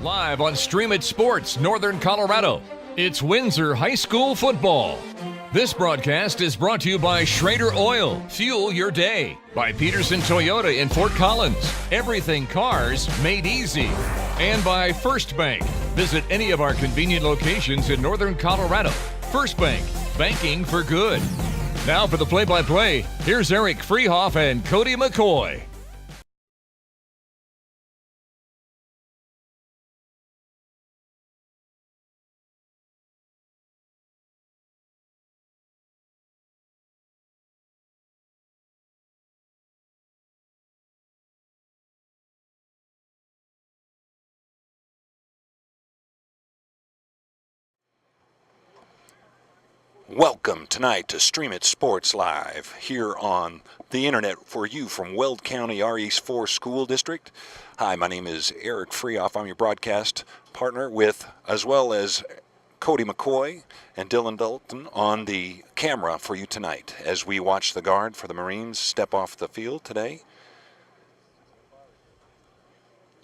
Live on Stream It Sports, Northern Colorado, it's Windsor High School football. This broadcast is brought to you by Schrader Oil, fuel your day. By Pedersen Toyota in Fort Collins, everything cars made easy. And by First Bank. Visit any of our convenient locations in Northern Colorado. First Bank, banking for good. Now for the play-by-play, here's Eric Friehauf and Cody McCoy. Welcome tonight to Stream It Sports Live here on the internet for you from Weld County RE4 School District. Hi, my name is Eric Friehauf. I'm your broadcast partner with, as well as Cody McCoy and Dylan Dalton on the camera for you tonight as we watch the guard for the Marines step off the field today.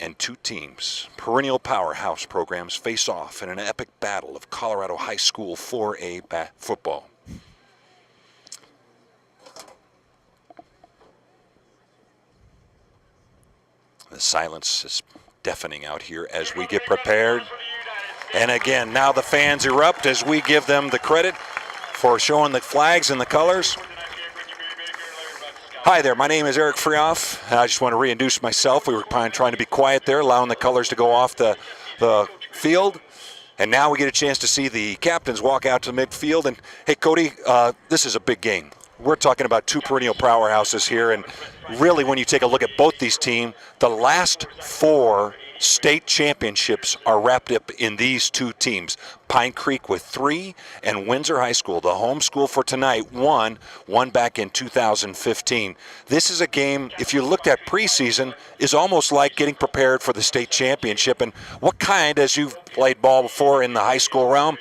And two teams, perennial powerhouse programs, face off in an epic battle of Colorado High School 4A football. The silence is deafening out here as we get prepared. And again, now the fans erupt as we give them the credit for showing the flags and the colors. Hi there, my name is Eric Friehauf. I just want to reintroduce myself. We were trying to be quiet there, allowing the colors to go off the field. And now we get a chance to see the captains walk out to midfield. And hey, Cody, this is a big game. We're talking about two perennial powerhouses here. And really, when you take a look at both these teams, the last four state championships are wrapped up in these two teams. Pine Creek with 3, and Windsor High School, the home school for tonight, won back in 2015. This is a game, if you looked at preseason, is almost like getting prepared for the state championship. And what kind, as you've played ball before in the high school realm,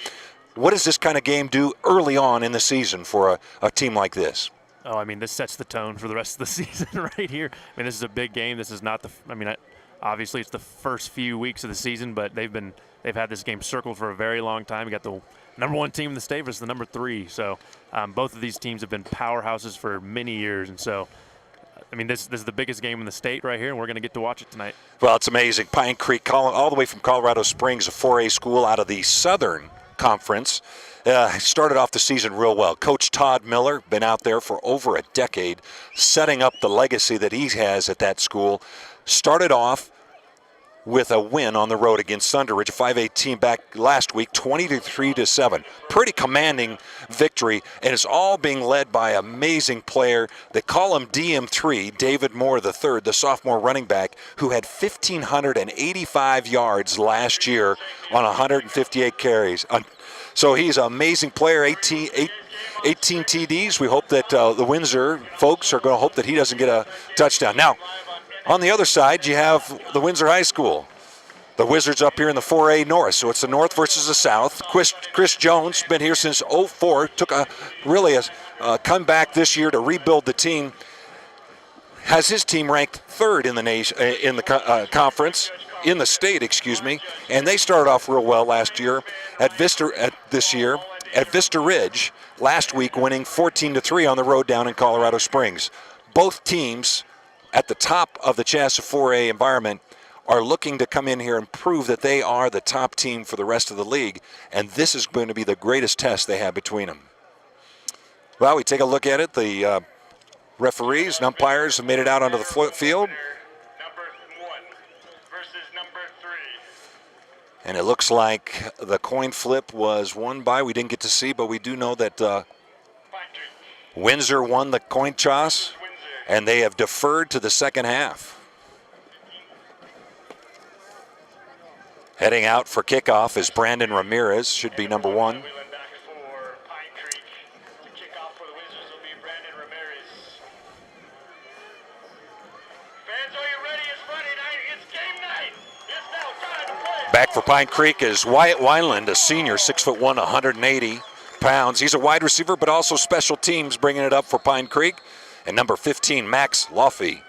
what does this kind of game do early on in the season for a team like this? Oh, I mean, this sets the tone for the rest of the season right here. I mean, this is a big game. This is not obviously, it's the first few weeks of the season, but they've had this game circled for a very long time. You got the number 1 team in the state versus the number 3. So both of these teams have been powerhouses for many years, and so I mean, this is the biggest game in the state right here, and we're going to get to watch it tonight. Well, it's amazing. Pine Creek, all the way from Colorado Springs, a 4A school out of the Southern Conference. Started off the season real well. Coach Todd Miller, been out there for over a decade, setting up the legacy that he has at that school. Started off with a win on the road against Thunderbridge, a 5A team back last week, 23-7. Pretty commanding victory, and it's all being led by an amazing player. They call him DM3, David Moore III, the sophomore running back, who had 1,585 yards last year on 158 carries. So he's an amazing player, 18 TDs. We hope that the Windsor folks are going to hope that he doesn't get a touchdown. Now, on the other side, you have the Windsor High School. The Wizards up here in the 4A North, so it's the North versus the South. Chris Jones, been here since 2004, took a comeback this year to rebuild the team. Has his team ranked 3rd in the nation, in the conference, in the state, excuse me. And they started off real well last year at Vista Ridge. Last week, winning 14-3 on the road down in Colorado Springs. Both teams at the top of the Chassa 4A environment are looking to come in here and prove that they are the top team for the rest of the league, and this is going to be the greatest test they have between them. Well, we take a look at it. The referees and umpires have made it out onto the field. Number 1 versus number 3. And it looks like the coin flip was won by, we didn't get to see, but we do know that Windsor won the coin toss, and they have deferred to the second half. Heading out for kickoff is Brandon Ramirez, should be number 1. Back for Pine Creek is Wyatt Wineland, a senior, 6'1", 180 pounds. He's a wide receiver, but also special teams, bringing it up for Pine Creek. And number 15, Max Laffey.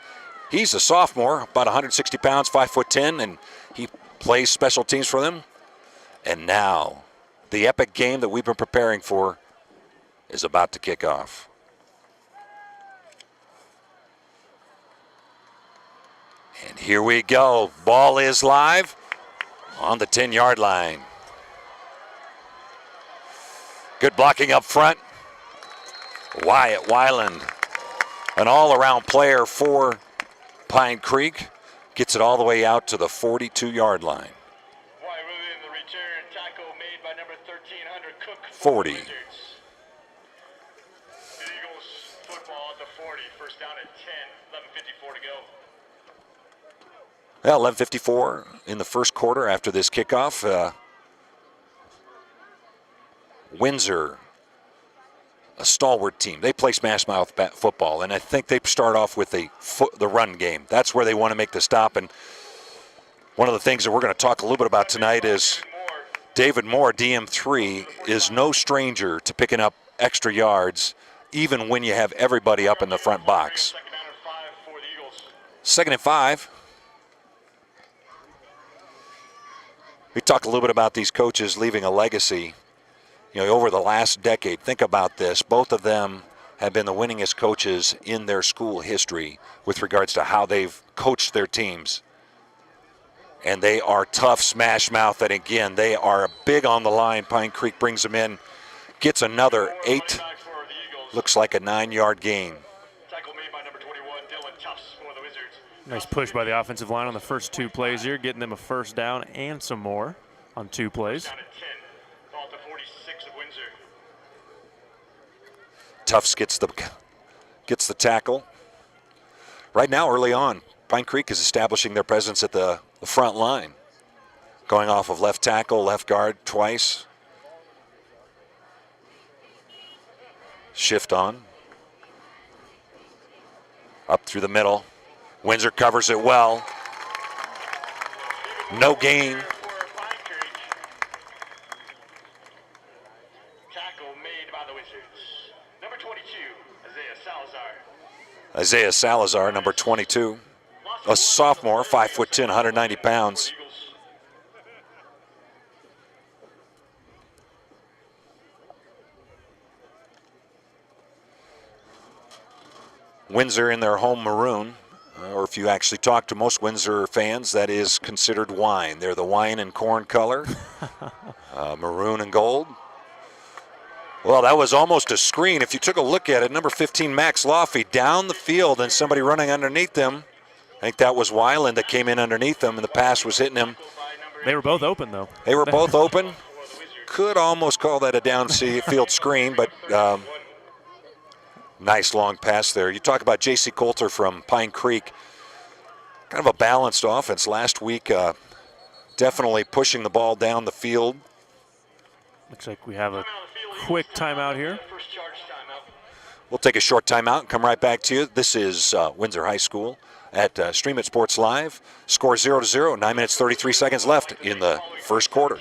He's a sophomore, about 160 pounds, 5'10", and he plays special teams for them. And now, the epic game that we've been preparing for is about to kick off. And here we go. Ball is live on the 10-yard line. Good blocking up front. Wyatt Weiland, an all-around player for Pine Creek, gets it all the way out to the 42-yard line. 40. Eagles football at the 40, first down at 10, 11:54 to go. Well, 11:54 in the first quarter after this kickoff. Windsor, a stalwart team. They play smash mouth football, and I think they start off with the run game. That's where they want to make the stop. And one of the things that we're going to talk a little bit about tonight is David Moore, DM3, is no stranger to picking up extra yards, even when you have everybody up in the front box. 2nd and 5. We talk a little bit about these coaches leaving a legacy. You know, over the last decade, think about this. Both of them have been the winningest coaches in their school history with regards to how they've coached their teams. And they are tough smash mouth, and again, they are big on the line. Pine Creek brings them in, gets another 8. Looks like a 9-yard gain. Nice push by the offensive line on the first 2 plays here, getting them a first down and some more on 2 plays. Tufts gets the tackle. Right now, early on, Pine Creek is establishing their presence at the front line, going off of left tackle, left guard twice. Shift on. Up through the middle. Windsor covers it well. No gain. Tackle made by the Wizards. Number 22, Isaiah Salazar, number 22. A sophomore, 5'10", 190 pounds. Windsor in their home maroon, or if you actually talk to most Windsor fans, that is considered wine. They're the wine and corn color, maroon and gold. Well, that was almost a screen. If you took a look at it, number 15, Max Laffey, down the field and somebody running underneath them. I think that was Weiland that came in underneath them, and the pass was hitting him. They were both open, though. They were both open. Could almost call that a downfield screen, but nice long pass there. You talk about J.C. Coulter from Pine Creek. Kind of a balanced offense. Last week, definitely pushing the ball down the field. Looks like we have a quick timeout here. We'll take a short timeout and come right back to you. This is Windsor High School at Stream It Sports Live. Score 0-0, 9 minutes, 33 seconds left in the first quarter.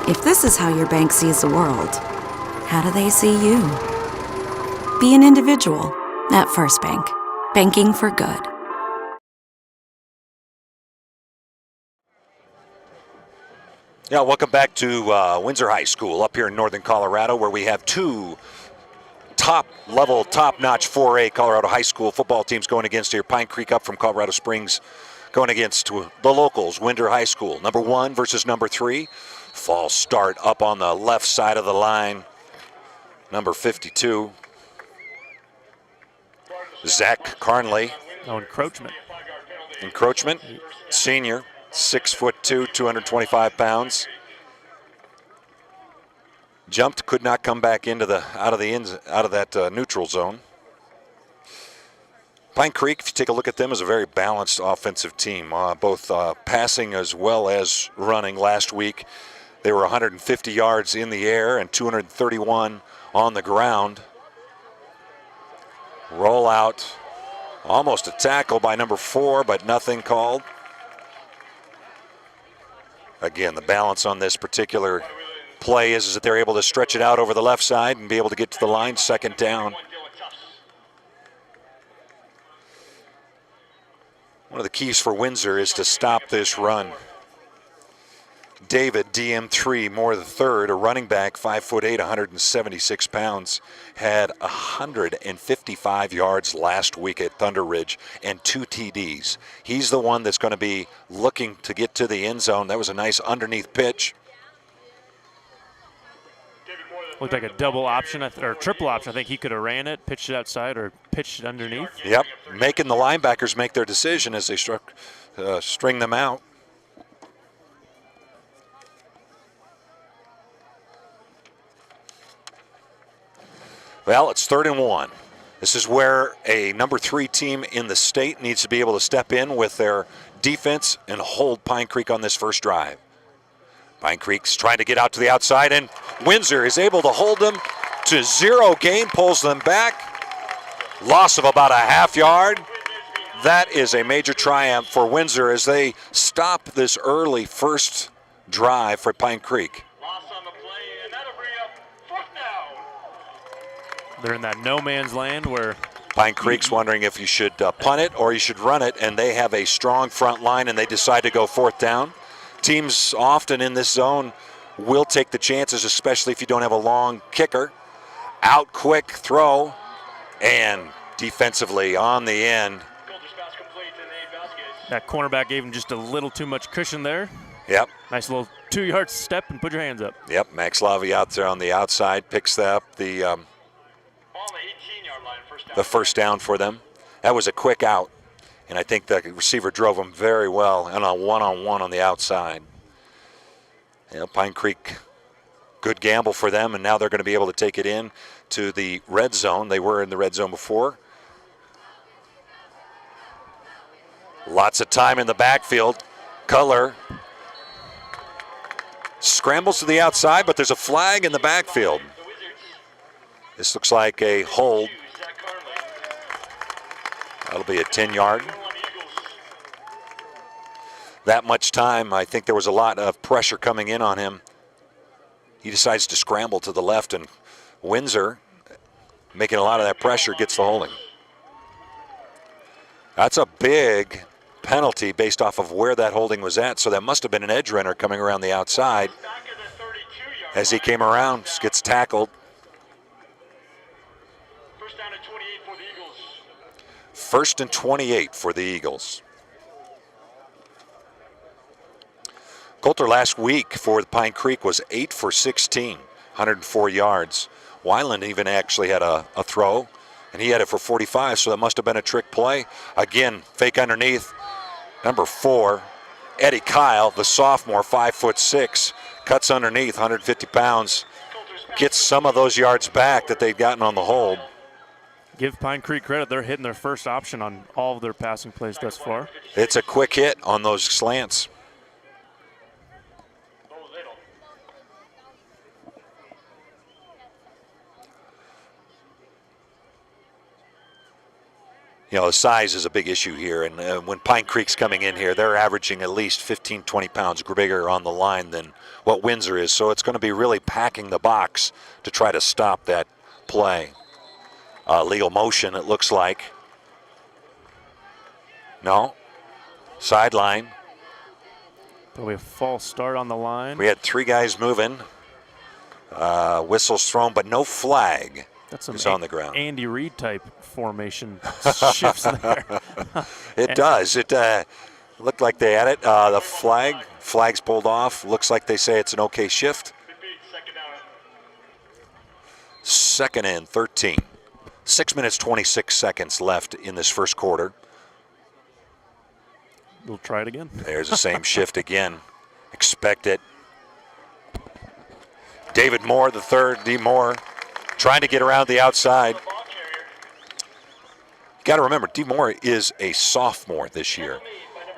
If this is how your bank sees the world, how do they see you? Be an individual at First Bank. Banking for good. Yeah, welcome back to Windsor High School up here in northern Colorado, where we have 2 top-level, top-notch 4A Colorado High School football teams going against here. Pine Creek up from Colorado Springs going against the locals, Windsor High School. Number 1 versus number 3. False start up on the left side of the line. Number 52, Zach Carnley. Oh, encroachment. Encroachment, senior, 6'2", 225 pounds. Jumped, could not come back into out of that neutral zone. Pine Creek, if you take a look at them, is a very balanced offensive team, both passing as well as running. Last week, they were 150 yards in the air and 231 on the ground. Roll out. Almost a tackle by number 4, but nothing called. Again, the balance on this particular play is that they're able to stretch it out over the left side and be able to get to the line, second down. One of the keys for Windsor is to stop this run. David, DM3, Moore the third, a running back, 5'8", 176 pounds, had 155 yards last week at Thunder Ridge and 2 TDs. He's the one that's going to be looking to get to the end zone. That was a nice underneath pitch. Looked like a double option or triple option. I think he could have ran it, pitched it outside, or pitched it underneath. Yep, making the linebackers make their decision as they string them out. Well, it's 3rd and 1. This is where a number 3 team in the state needs to be able to step in with their defense and hold Pine Creek on this first drive. Pine Creek's trying to get out to the outside, and Windsor is able to hold them to 0 gain, pulls them back. Loss of about a half yard. That is a major triumph for Windsor as they stop this early first drive for Pine Creek. They're in that no man's land where Pine Creek's wondering if you should punt it or you should run it, and they have a strong front line and they decide to go 4th down. Teams often in this zone will take the chances, especially if you don't have a long kicker. Out quick throw, and defensively on the end. That cornerback gave him just a little too much cushion there. Yep. Nice little 2-yard step and put your hands up. Yep, Max Lavi out there on the outside picks up the first down for them. That was a quick out, and I think the receiver drove him very well and a one-on-one on the outside. Pine Creek, good gamble for them, and now they're going to be able to take it in to the red zone. They were in the red zone before. Lots of time in the backfield. Cutler scrambles to the outside, but there's a flag in the backfield. This looks like a hold. That'll be a 10-yard. That much time, I think there was a lot of pressure coming in on him. He decides to scramble to the left, and Windsor, making a lot of that pressure, gets the holding. That's a big penalty based off of where that holding was at, so that must have been an edge runner coming around the outside. As he came around, gets tackled. First and 28 for the Eagles. Coulter last week for Pine Creek was 8 for 16, 104 yards. Weiland even actually had a throw, and he had it for 45, so that must have been a trick play. Again, fake underneath. Number 4, Eddie Kyle, the sophomore, 5'6", cuts underneath, 150 pounds. Gets some of those yards back that they've gotten on the hold. Give Pine Creek credit. They're hitting their first option on all of their passing plays thus far. It's a quick hit on those slants. The size is a big issue here, and when Pine Creek's coming in here, they're averaging at least 15, 20 pounds bigger on the line than what Windsor is, so it's going to be really packing the box to try to stop that play. Legal motion, it looks like. No. Sideline. Probably a false start on the line. We had 3 guys moving. Whistles thrown, but no flag. That's some is on the ground. Andy Reid type formation shifts there. It does. It looked like they had it. The flag's pulled off. Looks like they say it's an okay shift. Second and 13. 6 minutes, 26 seconds left in this first quarter. We'll try it again. There's the same shift again. Expect it. David Moore, the third, D. Moore, trying to get around the outside. You got to remember, D. Moore is a sophomore this year.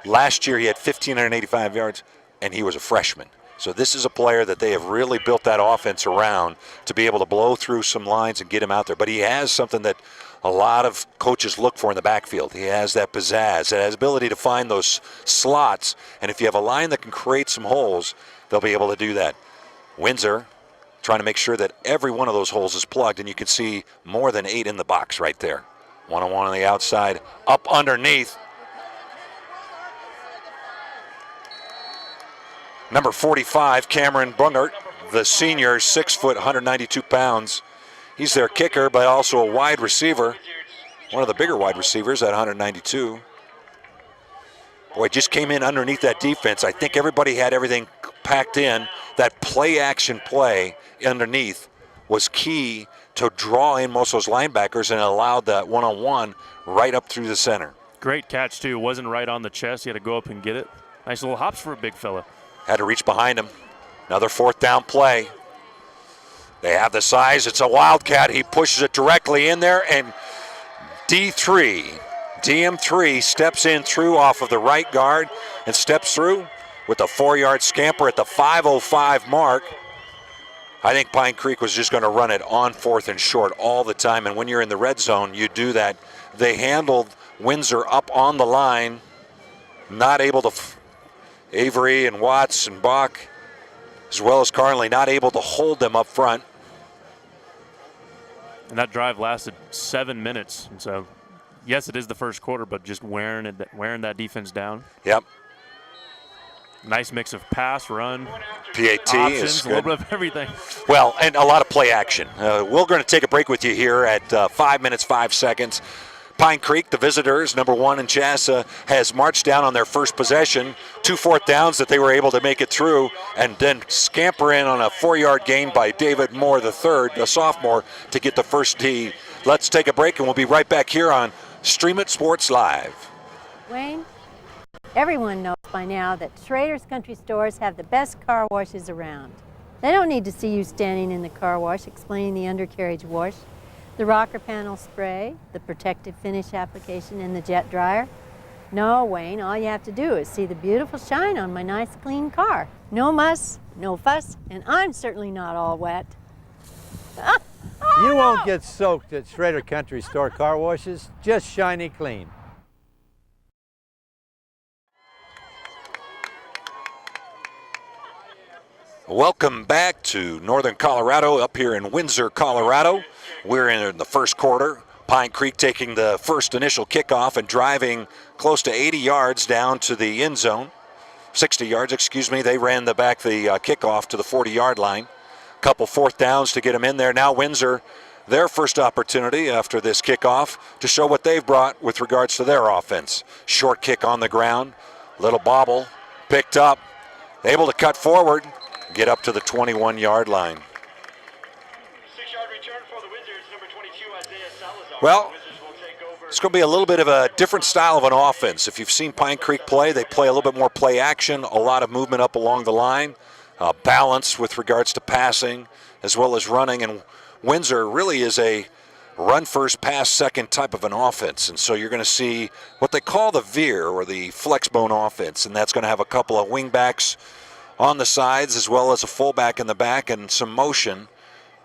Last year he had 1,585 yards, and he was a freshman. So this is a player that they have really built that offense around to be able to blow through some lines and get him out there. But he has something that a lot of coaches look for in the backfield. He has that pizzazz, that has ability to find those slots. And if you have a line that can create some holes, they'll be able to do that. Windsor trying to make sure that every one of those holes is plugged, and you can see more than 8 in the box right there. One-on-one on the outside, up underneath. Number 45, Cameron Bungert, the senior, 6 foot, 192 pounds. He's their kicker, but also a wide receiver. One of the bigger wide receivers at 192. Boy, just came in underneath that defense. I think everybody had everything packed in. That play-action play underneath was key to draw in most of those linebackers and allowed that one-on-one right up through the center. Great catch, too. Wasn't right on the chest. He had to go up and get it. Nice little hops for a big fella. Had to reach behind him. Another 4th down play. They have the size. It's a wildcat. He pushes it directly in there, and DM3 steps in through off of the right guard and steps through with a 4-yard scamper at the 5:05 mark. I think Pine Creek was just going to run it on 4th and short all the time, and when you're in the red zone, you do that. They handled Windsor up on the line, not able to, Avery and Watts and Bach, as well as Carnley, not able to hold them up front. And that drive lasted 7 minutes. And so, yes, it is the first quarter, but just wearing that defense down. Yep. Nice mix of pass, run, PAT options, is good. a little bit of everything. Well, and a lot of play action. We're going to take a break with you here at 5 minutes, 5 seconds. Pine Creek, the visitors, number 1 in Chassa, has marched down on their first possession. 2 4th downs that they were able to make it through, and then scamper in on a 4-yard gain by David Moore III, the sophomore, to get the first tee. Let's take a break, and we'll be right back here on Stream It Sports Live. Wayne, everyone knows by now that Schrader's Country Stores have the best car washes around. They don't need to see you standing in the car wash explaining the undercarriage wash, the rocker panel spray, the protective finish application, and the jet dryer. No, Wayne, all you have to do is see the beautiful shine on my nice clean car. No muss, no fuss, and I'm certainly not all wet. You won't get soaked at Schrader Country Store car washes, just shiny clean. Welcome back to Northern Colorado, up here in Windsor, Colorado. We're in the first quarter. Pine Creek taking the first initial kickoff and driving close to 80 yards down to the end zone. 60 yards, excuse me. They ran the kickoff to the 40-yard line. Couple 4th downs to get them in there. Now Windsor, their first opportunity after this kickoff to show what they've brought with regards to their offense. Short kick on the ground, little bobble, picked up, able to cut forward, get up to the 21-yard line. 6-yard return for the Wizards, number 22, Isaiah Salazar. Well, it's going to be a little bit of a different style of an offense. If you've seen Pine Creek play, they play a little bit more play action, a lot of movement up along the line, balance with regards to passing as well as running. And Windsor really is a run first, pass second type of an offense. And so you're going to see what they call the veer or the flex bone offense, and that's going to have a couple of wing backs on the sides as well as a fullback in the back and some motion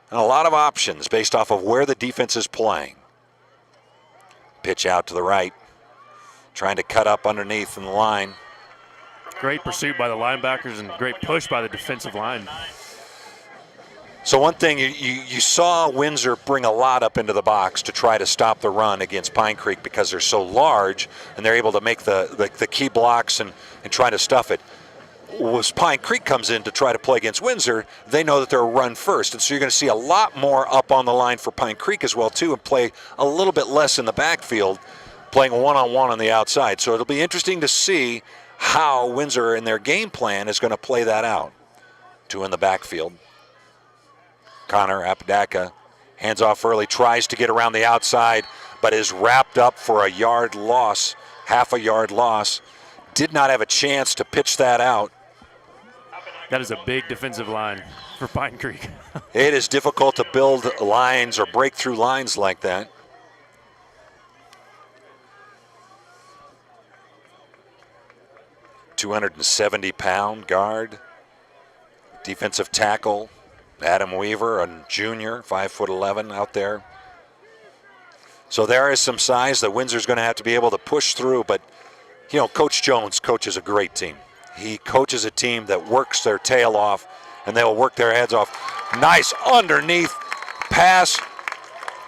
and a lot of options based off of where the defense is playing. Pitch out to the right, trying to cut up underneath in the line. Great pursuit by the linebackers and great push by the defensive line. So one thing, you saw Windsor bring a lot up into the box to try to stop the run against Pine Creek because they're so large and they're able to make the key blocks and try to stuff it. As Pine Creek comes in to try to play against Windsor, they know that they're run first, and so you're going to see a lot more up on the line for Pine Creek as well too, and play a little bit less in the backfield, playing one-on-one on the outside. So it'll be interesting to see how Windsor in their game plan is going to play that out. 2 in the backfield. Connor Apodaca hands off early, tries to get around the outside, but is wrapped up for a yard loss, half a yard loss. Did not have a chance to pitch that out. That is a big defensive line for Pine Creek. It is difficult to build lines or break through lines like that. .270-pound guard. Defensive tackle, Adam Weaver, a junior, 5'11" out there. So there is some size that Windsor's going to have to be able to push through, but you know, Coach Jones coaches a great team. He coaches a team that works their tail off, and they'll work their heads off. Nice underneath pass.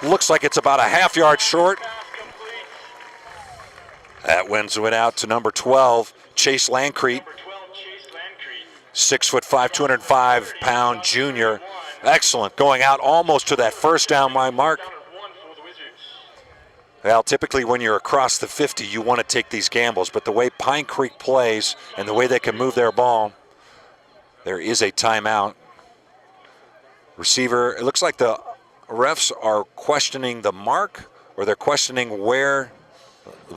Looks like it's about a half-yard short. That went out to number 12, Chase Lancrete. 6'5", 205-pound junior. Excellent, going out almost to that first down line mark. Well, typically when you're across the 50, you want to take these gambles, but the way Pine Creek plays and the way they can move their ball, there is a timeout. Receiver, it looks like the refs are questioning the mark, or they're questioning where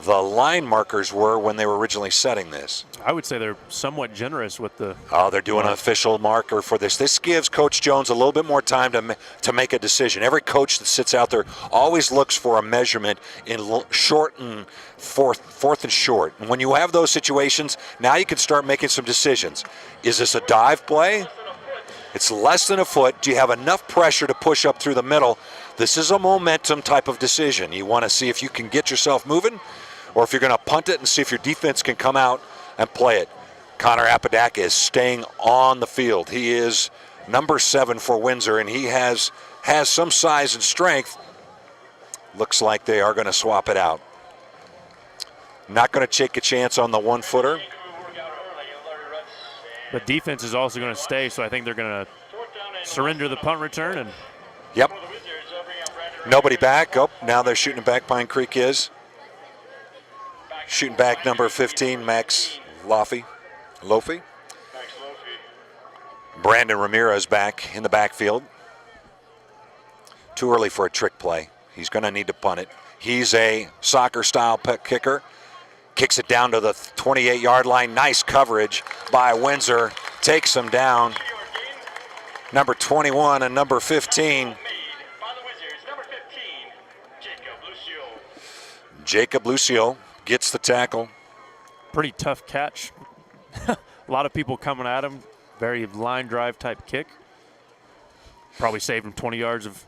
the line markers were when they were originally setting this. I would say they're somewhat generous with the... Oh, they're doing an official marker for this. This gives Coach Jones a little bit more time to make a decision. Every coach that sits out there always looks for a measurement in short and fourth and short. And when you have those situations, now you can start making some decisions. Is this a dive play? It's less than a foot. Do you have enough pressure to push up through the middle? This is a momentum type of decision. You want to see if you can get yourself moving, or if you're going to punt it and see if your defense can come out and play it. Connor Apodaca is staying on the field. He is number 7 for Windsor, and he has some size and strength. Looks like they are going to swap it out. Not going to take a chance on the one-footer. But defense is also going to stay, so I think they're going to surrender the punt return. And yep. Nobody back. Oh, now they're shooting back. Pine Creek is. Shooting back number 15, Max Lofi. Brandon Ramirez back in the backfield. Too early for a trick play. He's going to need to punt it. He's a soccer-style kicker. Kicks it down to the 28-yard line. Nice coverage by Windsor. Takes him down. Number 21 and number 15. Jacob Lucio gets the tackle. Pretty tough catch. A lot of people coming at him. Very line drive type kick. Probably saved him 20 yards of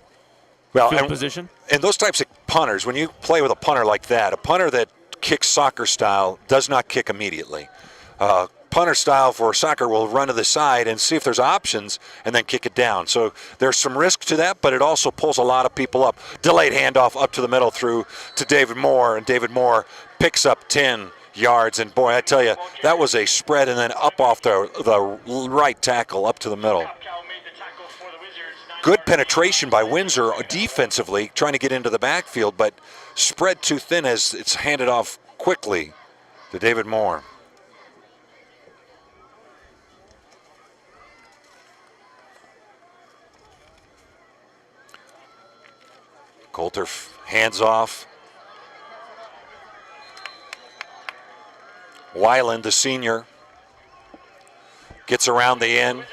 field position. And those types of punters, when you play with a punter like that, a punter that kicks soccer style does not kick immediately. Punter style for soccer will run to the side and see if there's options and then kick it down. So there's some risk to that, but it also pulls a lot of people up. Delayed handoff up to the middle through to David Moore, and David Moore picks up 10 yards. And boy, I tell you, that was a spread and then up off the right tackle up to the middle. Good penetration by Windsor defensively, trying to get into the backfield, but spread too thin as it's handed off quickly to David Moore. Coulter hands off. Weiland, the senior, gets around the end.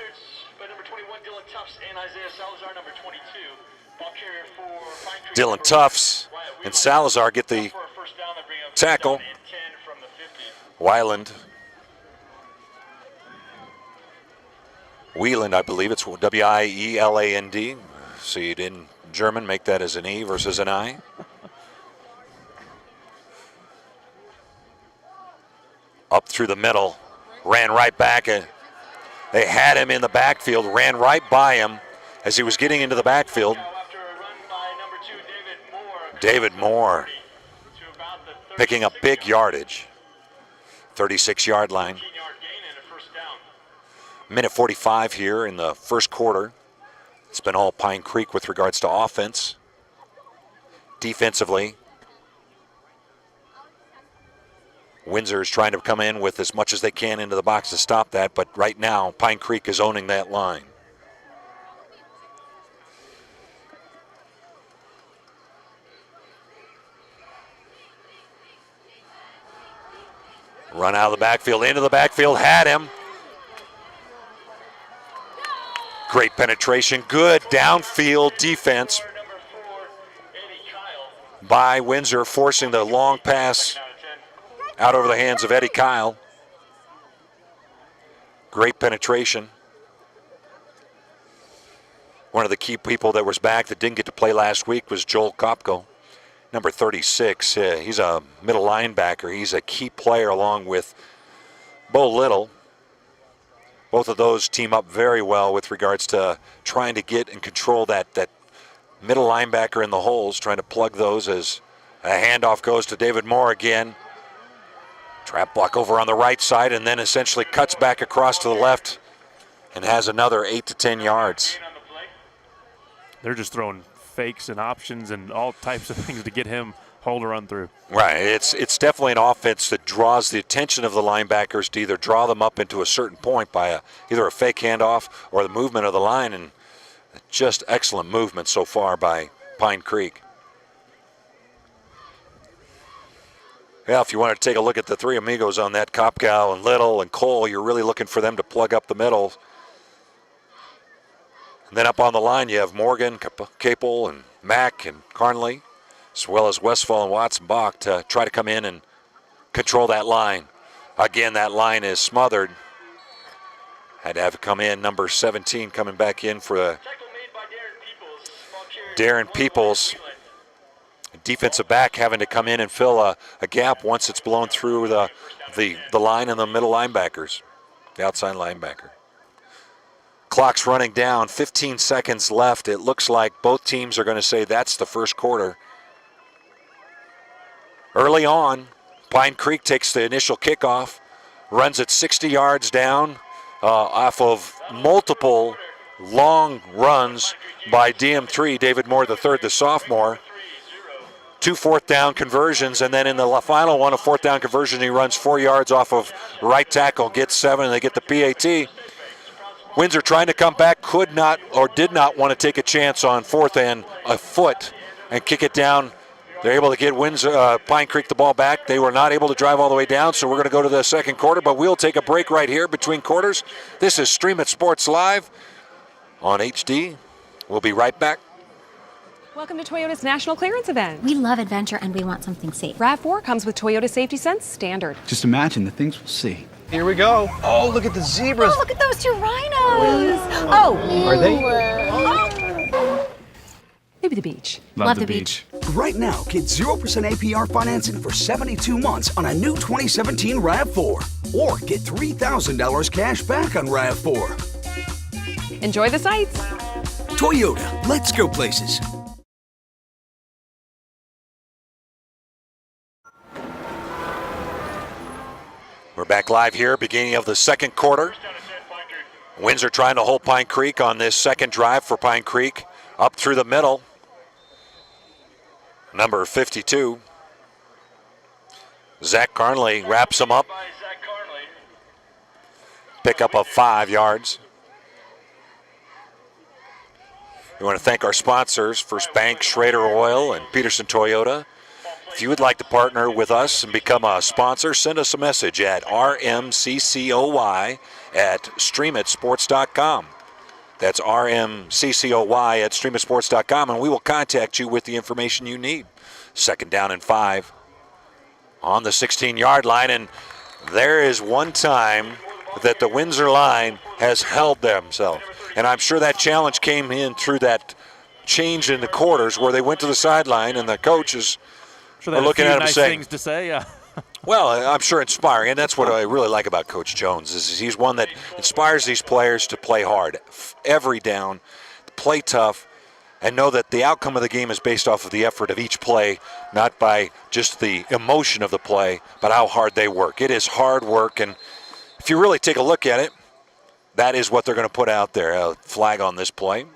Dylan Tufts and Salazar get the tackle. Weiland. Wieland, I believe it's W-I-E-L-A-N-D. See it in German, make that as an E versus an I. Up through the middle, ran right back. They had him in the backfield, ran right by him as he was getting into the backfield. David Moore picking up big yardage. 36-yard line. Minute 45 here in the first quarter. It's been all Pine Creek with regards to offense. Defensively, Windsor is trying to come in with as much as they can into the box to stop that, but right now Pine Creek is owning that line. Run out of the backfield, into the backfield, had him. Great penetration, good downfield defense by Windsor, forcing the long pass out over the hands of Eddie Kyle. Great penetration. One of the key people that was back that didn't get to play last week was Joel Kopko, number 36. He's a middle linebacker. He's a key player along with Bo Little. Both of those team up very well with regards to trying to get and control that middle linebacker in the holes, trying to plug those as a handoff goes to David Moore again. Trap block over on the right side and then essentially cuts back across to the left and has another 8 to 10 yards. They're just throwing fakes and options and all types of things to get him hold or run through. Right. It's definitely an offense that draws the attention of the linebackers to either draw them up into a certain point by either a fake handoff or the movement of the line, and just excellent movement so far by Pine Creek. Yeah, if you want to take a look at the three amigos on that, Kopkow and Little and Cole, you're really looking for them to plug up the middle. And then up on the line, you have Morgan, Capel, and Mack and Carnley, as well as Westfall and Watson Bach to try to come in and control that line. Again, that line is smothered. Had to have it come in. Number 17 coming back in for Darren Peoples. Defensive back having to come in and fill a gap once it's blown through the line and the middle linebackers, the outside linebacker. Clock's running down, 15 seconds left. It looks like both teams are going to say that's the first quarter. Early on, Pine Creek takes the initial kickoff, runs it 60 yards down off of multiple long runs by DM3, David Moore III, the sophomore. 2 fourth-down conversions, and then in the final one, a fourth-down conversion, he runs 4 yards off of right tackle, gets 7, and they get the PAT. Windsor trying to come back, could not or did not want to take a chance on fourth and a foot and kick it down. They're able to get Windsor, Pine Creek the ball back. They were not able to drive all the way down, so we're going to go to the second quarter, but we'll take a break right here between quarters. This is Stream It Sports Live on HD. We'll be right back. Welcome to Toyota's National Clearance Event. We love adventure and we want something safe. RAV4 comes with Toyota Safety Sense Standard. Just imagine the things we'll see. Here we go. Oh, look at the zebras. Oh, look at those 2 rhinos. Oh. Are they? Oh. Maybe the beach. Love the beach. Right now, get 0% APR financing for 72 months on a new 2017 RAV4. Or get $3,000 cash back on RAV4. Enjoy the sights. Toyota, let's go places. We're back live here, beginning of the second quarter. Windsor trying to hold Pine Creek on this second drive for Pine Creek. Up through the middle. Number 52. Zach Carnley wraps him up. Pick up of 5 yards. We want to thank our sponsors, First Bank, Schrader Oil, and Pedersen Toyota. If you would like to partner with us and become a sponsor, send us a message at rmccoy@streamitsports.com. That's rmccoy@streamitsports.com, and we will contact you with the information you need. Second down and 5 on the 16-yard line, and there is one time that the Windsor line has held themselves. And I'm sure that challenge came in through that change in the quarters where they went to the sideline and the coaches Sure, are looking at him saying things to say. Yeah. Well, I'm sure inspiring, and that's what I really like about Coach Jones is he's one that inspires these players to play hard every down, play tough, and know that the outcome of the game is based off of the effort of each play, not by just the emotion of the play, but how hard they work. It is hard work, and if you really take a look at it, that is what they're going to put out there, a flag on this play.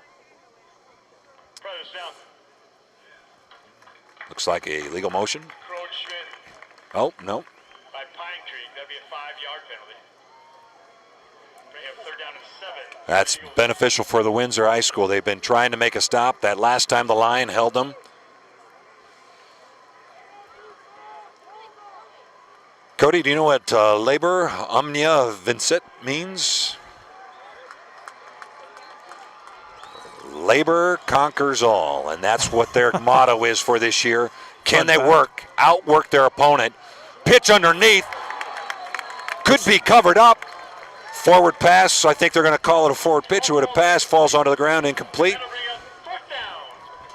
Looks like a legal motion. Oh, no. By Pine Creek, that'd be a 5-yard penalty. Bring up third down and 7. That's beneficial for the Windsor High School. They've been trying to make a stop. That last time the line held them. Cody, do you know what labor omnia vincit means? Labor conquers all, and that's what their motto is for this year. Can they outwork their opponent? Pitch underneath, could be covered up. Forward pass, I think they're going to call it a forward pitch. It would have passed, falls onto the ground, incomplete.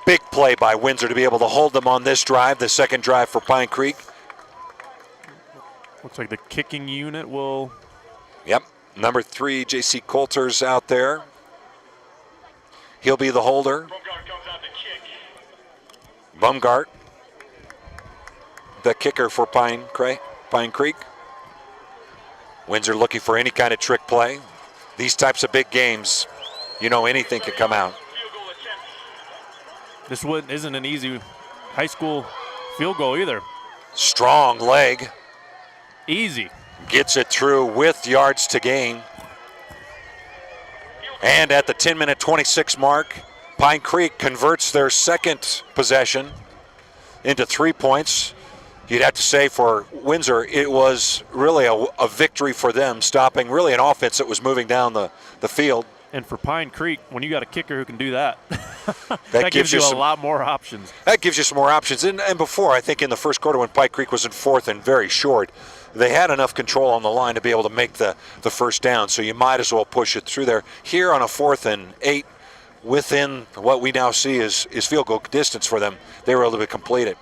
Big play by Windsor to be able to hold them on this drive, the second drive for Pine Creek. Looks like the kicking unit will. Yep, number 3, J.C. Coulter's out there. He'll be the holder. Bumgart, the kicker for Pine Creek. Windsor looking for any kind of trick play. These types of big games, you know, anything can come out. This one isn't an easy high school field goal either. Strong leg. Easy. Gets it through with yards to gain. And at the 10-minute 26 mark, Pine Creek converts their second possession into 3 points. You'd have to say for Windsor, it was really a victory for them, stopping really an offense that was moving down the field. And for Pine Creek, when you got a kicker who can do that, that gives you a lot more options. That gives you some more options. And before, I think in the first quarter when Pine Creek was in fourth and very short, they had enough control on the line to be able to make the first down. So you might as well push it through there. Here on a 4th and 8, within what we now see is field goal distance for them, they were able to complete it.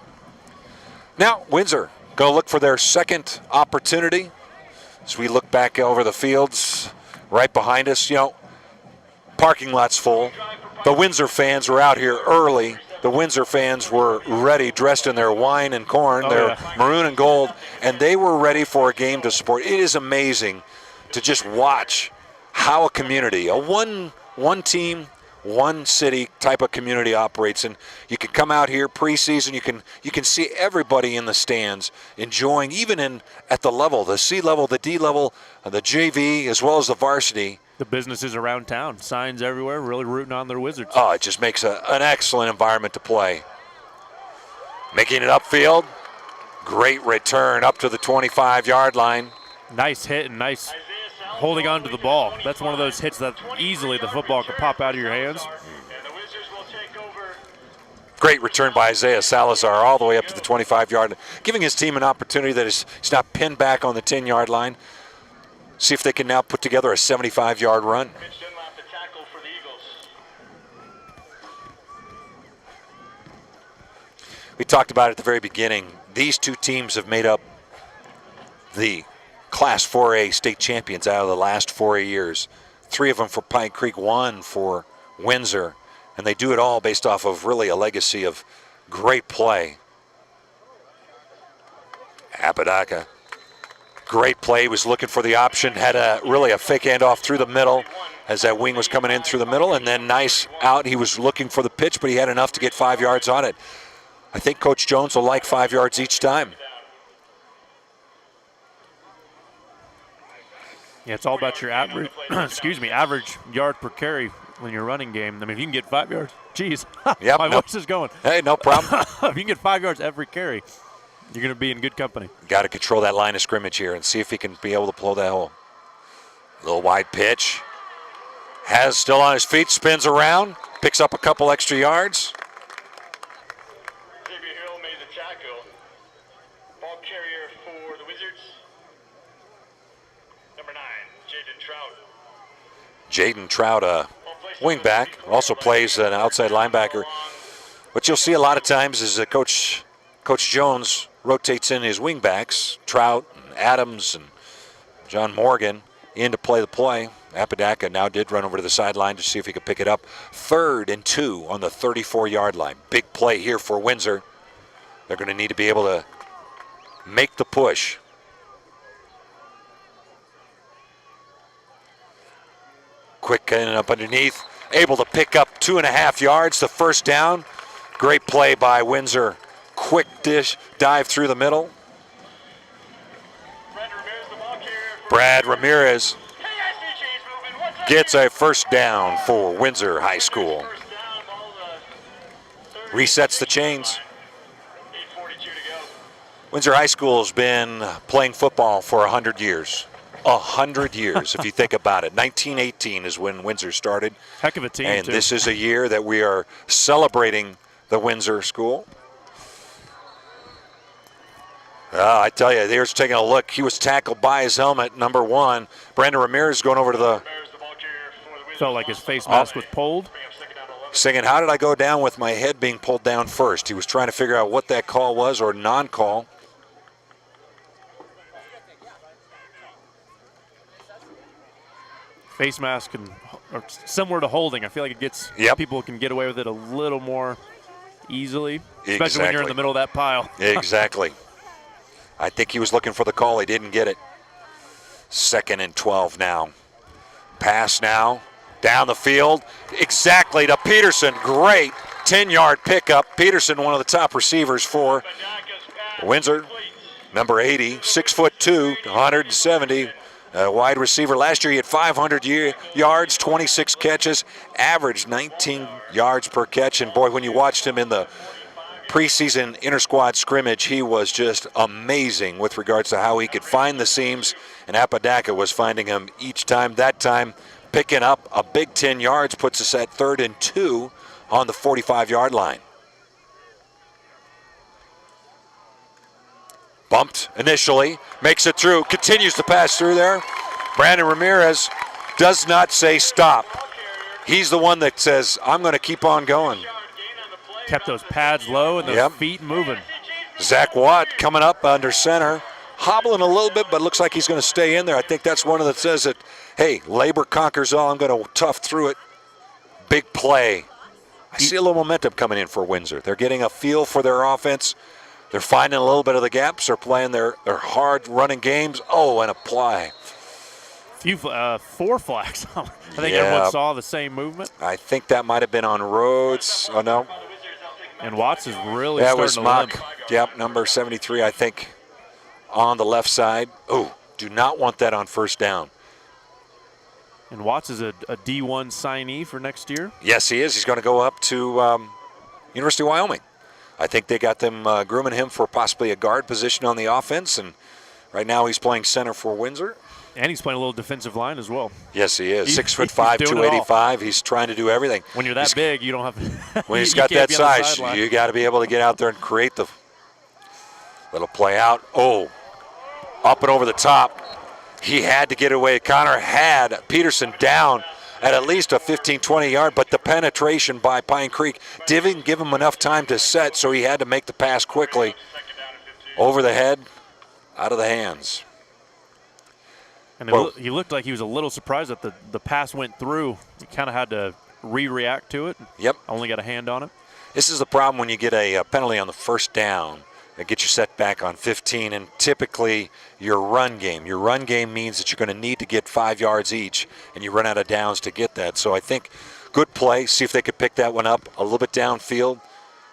Now, Windsor going to look for their second opportunity. As we look back over the fields right behind us, you know, parking lot's full. The Windsor fans were out here early. The Windsor fans were ready, dressed in their wine and corn, their maroon and gold, and they were ready for a game to support. It is amazing to just watch how a community, a one team, one city type of community operates. And you can come out here preseason, you can see everybody in the stands enjoying, even at the level, the C level, the D level, the JV, as well as the varsity. The businesses around town, signs everywhere, really rooting on their Wizards. Oh, it just makes an excellent environment to play. Making it upfield. Great return up to the 25-yard line. Nice hit and nice holding on to the ball. That's one of those hits that easily the football could pop out of your hands. Great return by Isaiah Salazar all the way up to the 25-yard line, giving his team an opportunity that he's not pinned back on the 10-yard line. See if they can now put together a 75-yard run. We talked about it at the very beginning. These two teams have made up the Class 4A state champions out of the last 4 years. 3 of them for Pine Creek, 1 for Windsor. And they do it all based off of really a legacy of great play. Apodaca. Great play, was looking for the option, had really a fake handoff through the middle as that wing was coming in through the middle, and then nice out. He was looking for the pitch, but he had enough to get 5 yards on it. I think Coach Jones will like 5 yards each time. Yeah, it's all about your average, average yard per carry when you're running game. I mean, if you can get 5 yards, geez, yep, my voice is going. Hey, no problem. If you can get 5 yards every carry, you're going to be in good company. Got to control that line of scrimmage here and see if he can be able to blow that hole. Little wide pitch. Has still on his feet, spins around, picks up a couple extra yards. Xavier Hill made the tackle. Ball carrier for the Wizards. Number 9, Jaden Trout. Jaden Trout, wingback, also plays an outside linebacker. What you'll see a lot of times is that Coach Jones rotates in his wingbacks, Trout and Adams and John Morgan, in to play the play. Apodaca now did run over to the sideline to see if he could pick it up. 3rd and 2 on the 34-yard line. Big play here for Windsor. They're going to need to be able to make the push. Quick in up underneath. Able to pick up 2.5 yards, the first down. Great play by Windsor. Quick dive through the middle. Brad Ramirez gets a first down for Windsor High School. Resets the chains. Windsor High School has been playing football for 100 years. 100 years, if you think about it. 1918 is when Windsor started. Heck of a team, and too. This is a year that we are celebrating the Windsor School. I tell you, there's taking a look. He was tackled by his helmet, number 1. Brandon Ramirez going over to the... Felt like his face mask was pulled. Singing, how did I go down with my head being pulled down first? He was trying to figure out what that call was or non-call. Face mask or similar to holding. I feel like it gets people can get away with it a little more easily, especially when you're in the middle of that pile. Exactly. I think he was looking for the call. He didn't get it. 2nd and 12 now. Pass now. Down the field. Exactly to Pedersen. Great 10-yard pickup. Pedersen, one of the top receivers for Windsor. Number 80, 6'2", 170. Wide receiver. Last year he had 500 yards, 26 catches, averaged 19 yards per catch. And boy, when you watched him in the preseason inter-squad scrimmage, he was just amazing with regards to how he could find the seams. And Apodaca was finding him each time. That time, picking up a big 10 yards, puts us at 3rd and 2 on the 45-yard line. Bumped initially, makes it through, continues to pass through there. Brandon Ramirez does not say stop. He's the one that says, I'm going to keep on going. Kept those pads low and those feet moving. Zach Watt coming up under center, hobbling a little bit, but looks like he's going to stay in there. I think that's one of that says that, hey, labor conquers all. I'm going to tough through it. Big play. I see a little momentum coming in for Windsor. They're getting a feel for their offense. They're finding a little bit of the gaps. They're playing their hard running games. Oh, and a play. 4 flags. I think everyone saw the same movement. I think that might have been on Rhodes. Oh, no. And Watts is really starting was to Mock. limp. Yep, number 73, I think, on the left side. Oh, do not want that on first down. And Watts is a D1 signee for next year? Yes, he is. He's going to go up to University of Wyoming. I think they got them grooming him for possibly a guard position on the offense, and right now he's playing center for Windsor. And he's playing a little defensive line as well. Yes, he is. 6'5", 285. He's trying to do everything. When you're that big, you don't have to. When he's got that size, you got to be able to get out there and create the little play out. Oh, up and over the top. He had to get away. Connor had Pedersen down at least a 15, 20-yard, but the penetration by Pine Creek didn't give him enough time to set, so he had to make the pass quickly. Over the head, out of the hands. And he looked like he was a little surprised that the pass went through. He kind of had to react to it. Yep. Only got a hand on it. This is the problem when you get a penalty on the first down. It gets you set back on 15, and typically your run game means that you're going to need to get 5 yards each, and you run out of downs to get that. So I think good play. See if they could pick that one up a little bit downfield.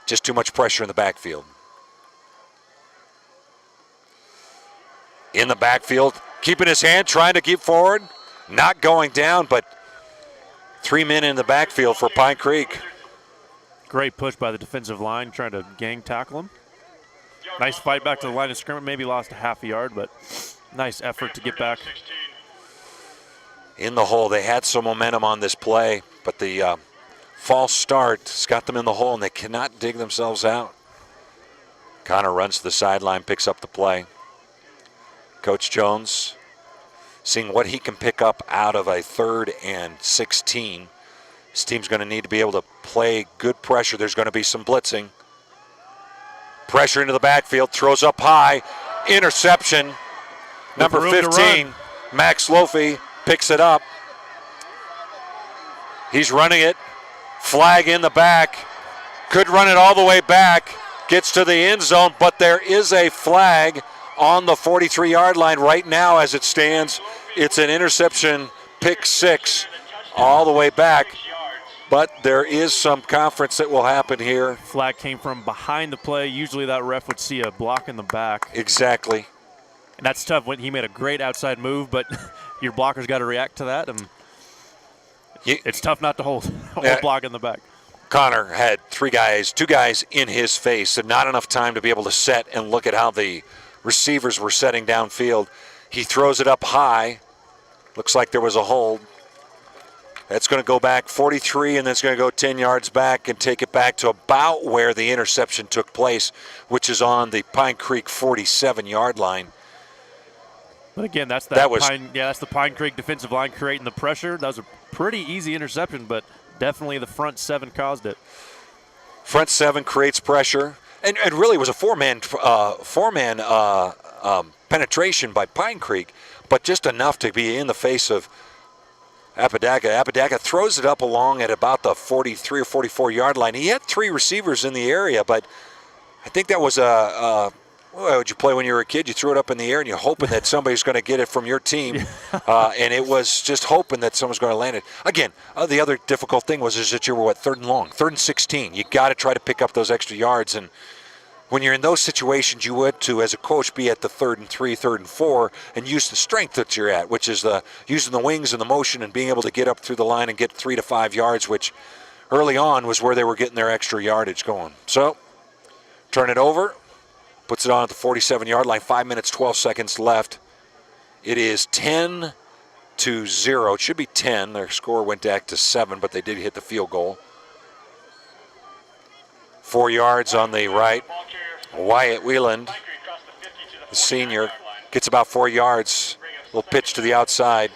Just too much pressure in the backfield. In the backfield, keeping his hand, trying to keep forward, not going down, but 3 men in the backfield for Pine Creek. Great push by the defensive line, trying to gang tackle him. Nice fight back to the line of scrimmage. Maybe lost a half a yard, but nice effort to get back. In the hole. They had some momentum on this play, but the false start has got them in the hole, and they cannot dig themselves out. Connor runs to the sideline, picks up the play. Coach Jones seeing what he can pick up out of a 3rd and 16. This team's going to need to be able to play good pressure. There's going to be some blitzing. Pressure into the backfield, throws up high, interception. Number 15, Max Lofi picks it up. He's running it, flag in the back, could run it all the way back, gets to the end zone, but there is a flag on the 43-yard line right now as it stands. It's an interception, pick 6, all the way back. But there is some conference that will happen here. Flag came from behind the play. Usually that ref would see a block in the back. Exactly. And that's tough. When he made a great outside move, but your blocker's got to react to that. And it's tough not to hold a block in the back. Connor had 2 guys in his face, and not enough time to be able to set and look at how the receivers were setting downfield. He throws it up high. Looks like there was a hold. That's going to go back 43, and then it's going to go 10 yards back and take it back to about where the interception took place, which is on the Pine Creek 47-yard line. But again, that's the Pine Creek defensive line creating the pressure. That was a pretty easy interception, but definitely the front seven caused it. Front seven creates pressure, and really it was a four-man penetration by Pine Creek, but just enough to be in the face of Apodaca. Apodaca throws it up along at about the 43 or 44-yard line. He had three receivers in the area, but I think that was what would you play when you were a kid? You threw it up in the air and you're hoping that somebody's going to get it from your team. And it was just hoping that someone's going to land it. Again, the other difficult thing is that you were, third and long, 3rd and 16. You got to try to pick up those extra yards. And when you're in those situations, you would, as a coach, be at the 3rd and 3, 3rd and 4, and use the strength that you're at, which is using the wings and the motion and being able to get up through the line and get 3 to 5 yards, which early on was where they were getting their extra yardage going. So, turn it over. Puts it on at the 47-yard line. 5 minutes, 12 seconds left. It is 10-0. It should be 10. Their score went back to 7, but they did hit the field goal. 4 yards on the right. Wyatt Wieland, the senior, gets about 4 yards. Little pitch to the outside.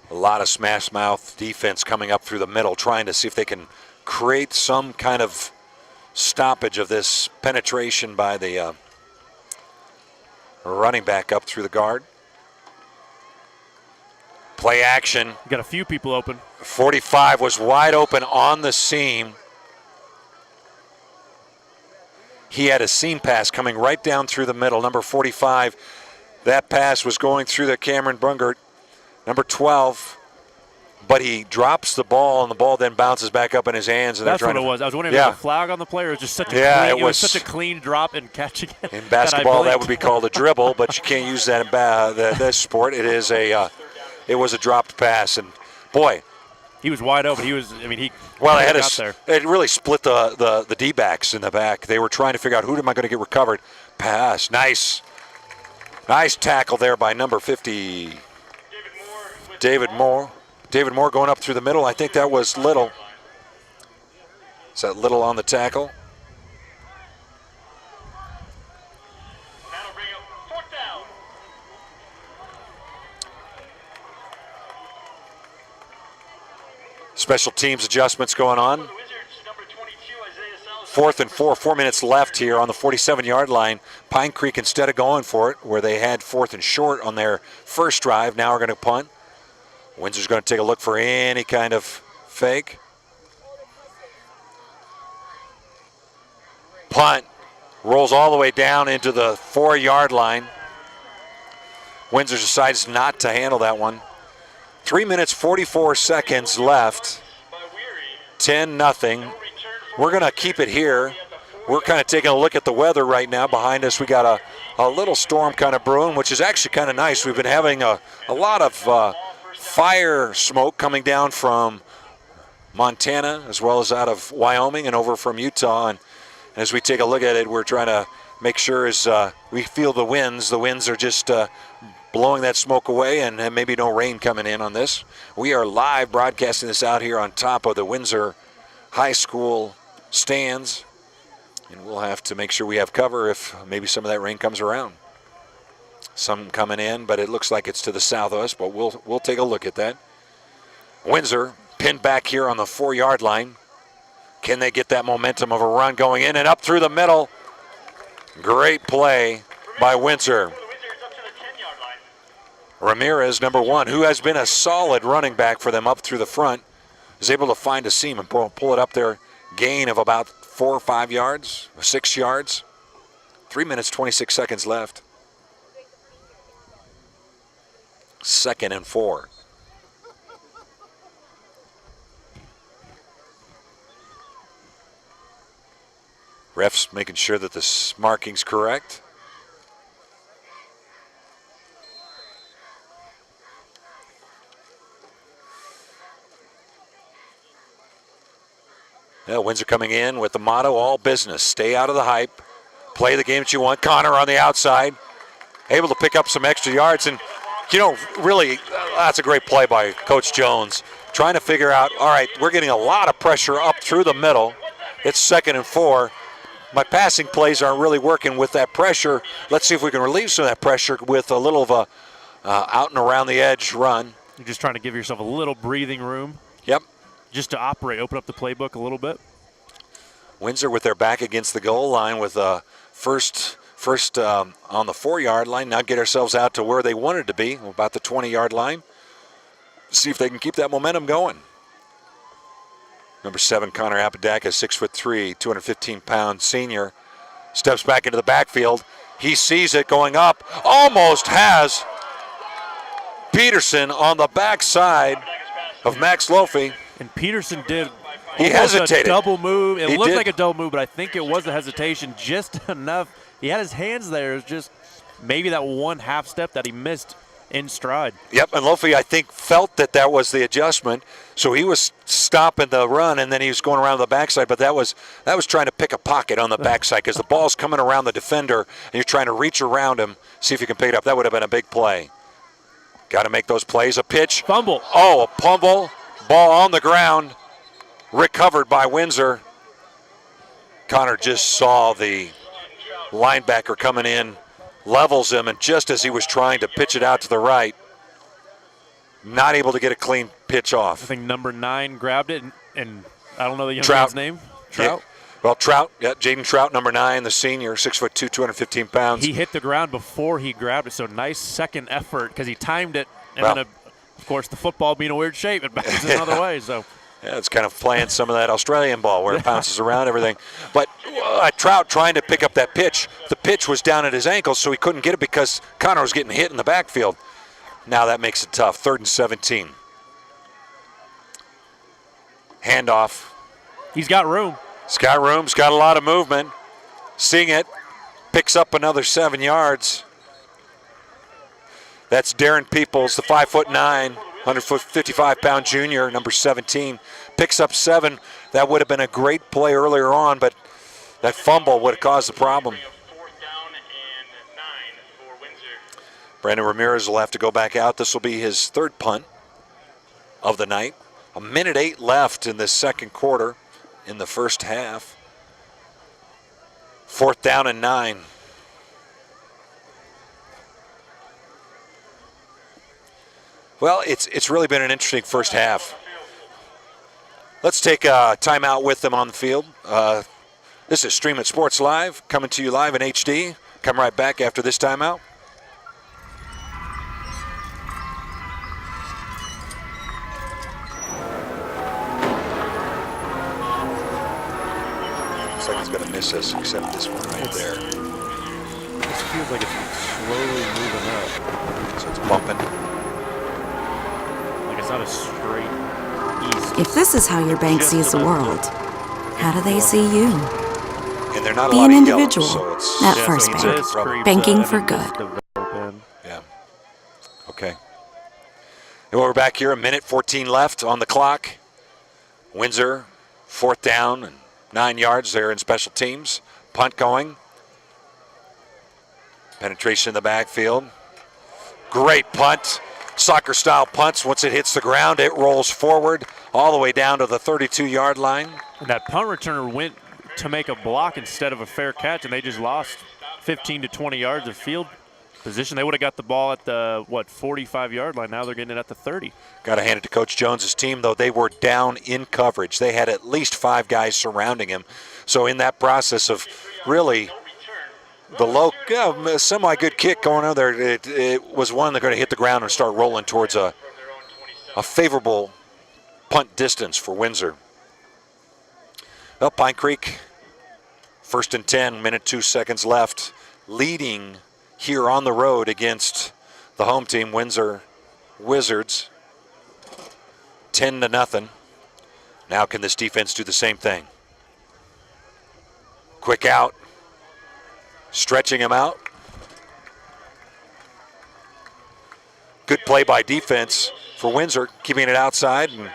A lot of smash mouth defense coming up through the middle, trying to see if they can create some kind of stoppage of this penetration by the running back up through the guard. Play action. Got a few people open. 45 was wide open on the seam. He had a seam pass coming right down through the middle. Number 45, that pass was going through the Cameron Brungert. Number 12, but he drops the ball, and the ball then bounces back up in his hands. And that's what it was. I was wondering if it was a flag on the play or it was just such it was such a clean drop and catching it. In basketball, that would be called a dribble, but you can't use that in this sport. It was a dropped pass, and boy, he was wide open. It really split the D-backs in the back. They were trying to figure out who am I going to get recovered. Pass, nice tackle there by number 50. David Moore going up through the middle. I think that was Little. Is that Little on the tackle? That'll bring up 4th down. Special teams adjustments going on. 4th and 4, 4 minutes left here on the 47-yard line. Pine Creek, instead of going for it, where they had 4th and short on their first drive, now are going to punt. Windsor's going to take a look for any kind of fake. Punt. Rolls all the way down into the 4-yard line. Windsor decides not to handle that one. 3 minutes, 44 seconds left. 10-0. We're going to keep it here. We're kind of taking a look at the weather right now. Behind us, we got a little storm kind of brewing, which is actually kind of nice. We've been having a lot of fire smoke coming down from Montana as well as out of Wyoming and over from Utah. And as we take a look at it, we're trying to make sure as we feel the winds are just blowing that smoke away and maybe no rain coming in on this. We are live broadcasting this out here on top of the Windsor High School stands. And we'll have to make sure we have cover if maybe some of that rain comes around. Some coming in, but it looks like it's to the south of us, but we'll take a look at that. Windsor pinned back here on the 4-yard line. Can they get that momentum of a run going in and up through the middle? Great play by Windsor. Ramirez, number 1, who has been a solid running back for them up through the front, is able to find a seam and pull it up there. Gain of about 4 or 5 yards, 6 yards. 3 minutes, 26 seconds left. 2nd and 4. Refs making sure that the marking's correct. Yeah, Windsor coming in with the motto, all business. Stay out of the hype. Play the game that you want. Connor on the outside. able to pick up some extra yards. And, really, that's a great play by Coach Jones. Trying to figure out, all right, we're getting a lot of pressure up through the middle. It's 2nd and 4. My passing plays aren't really working with that pressure. Let's see if we can relieve some of that pressure with a little of a out and around the edge run. You're just trying to give yourself a little breathing room. Yep. Just to operate, open up the playbook a little bit. Windsor with their back against the goal line with first on the 4-yard line. Now get ourselves out to where they wanted to be, about the 20-yard line. See if they can keep that momentum going. Number 7, Connor Apodaca, 6'3", 215-pound senior, steps back into the backfield. He sees it going up, almost has Pedersen on the backside of Max Lofi. And Pedersen did hesitated. A double move. It looked like a double move, but I think it was a hesitation just enough. He had his hands there. It was just maybe that one half step that he missed in stride. Yep, and Lofi, I think, felt that was the adjustment, so he was stopping the run, and then he was going around the backside, but that was trying to pick a pocket on the backside because the ball's coming around the defender, and you're trying to reach around him, see if you can pick it up. That would have been a big play. Got to make those plays. A pitch. Fumble. Oh, a fumble. Ball on the ground. Recovered by Windsor. Connor just saw the linebacker coming in, levels him, and just as he was trying to pitch it out to the right, not able to get a clean pitch off. I think number 9 grabbed it, and I don't know the young man's name. Trout? Yeah. Well, Trout, Jaden Trout, number 9, the senior, 6'2", 215 pounds. He hit the ground before he grabbed it, so nice second effort because he timed it, and then, of course, the football being a weird shape, it bounces another way. So. Yeah, it's kind of playing some of that Australian ball where it bounces around everything. But Trout trying to pick up that pitch. The pitch was down at his ankles, so he couldn't get it because Connor was getting hit in the backfield. Now that makes it tough. 3rd and 17. Handoff. He's got room. He's got room. He's got a lot of movement. Seeing it. Picks up another 7 yards. That's Darren Peoples, the 5'9", 155-pound junior, number 17. Picks up 7. That would have been a great play earlier on, but that fumble would have caused the problem. Brandon Ramirez will have to go back out. This will be his 3rd punt of the night. 1:08 left in the second quarter in the first half. 4th down and 9. Well, it's really been an interesting first half. Let's take a timeout with them on the field. This is Stream It Sports Live, coming to you live in HD. Come right back after this timeout. Looks like it's going to miss us, except this one right there. This feels like it's slowly moving up. So it's bumping. It's not a straight east. If this is how your bank sees the world, how do they see you? And they're not Be a lot an of individual yellow, so it's at First Bank. Banking for good. Yeah. Okay. And we're back here, 1:14 left on the clock. Windsor, 4th down and 9 yards there in special teams. Punt going. Penetration in the backfield. Great punt. Soccer-style punts. Once it hits the ground, it rolls forward all the way down to the 32-yard line. And that punt returner went to make a block instead of a fair catch, and they just lost 15 to 20 yards of field position. They would have got the ball at the, 45-yard line. Now they're getting it at the 30. Got to hand it to Coach Jones's team, though. They were down in coverage. They had at least 5 guys surrounding him. So in that process of really the low, semi-good kick going on there, it was one that's going to hit the ground and start rolling towards a favorable punt distance for Windsor. Well, Pine Creek, 1st and 10, 1:02 left, leading here on the road against the home team, Windsor Wizards, 10-0. Now can this defense do the same thing? Quick out. Stretching him out. Good play by defense for Windsor, keeping it outside. And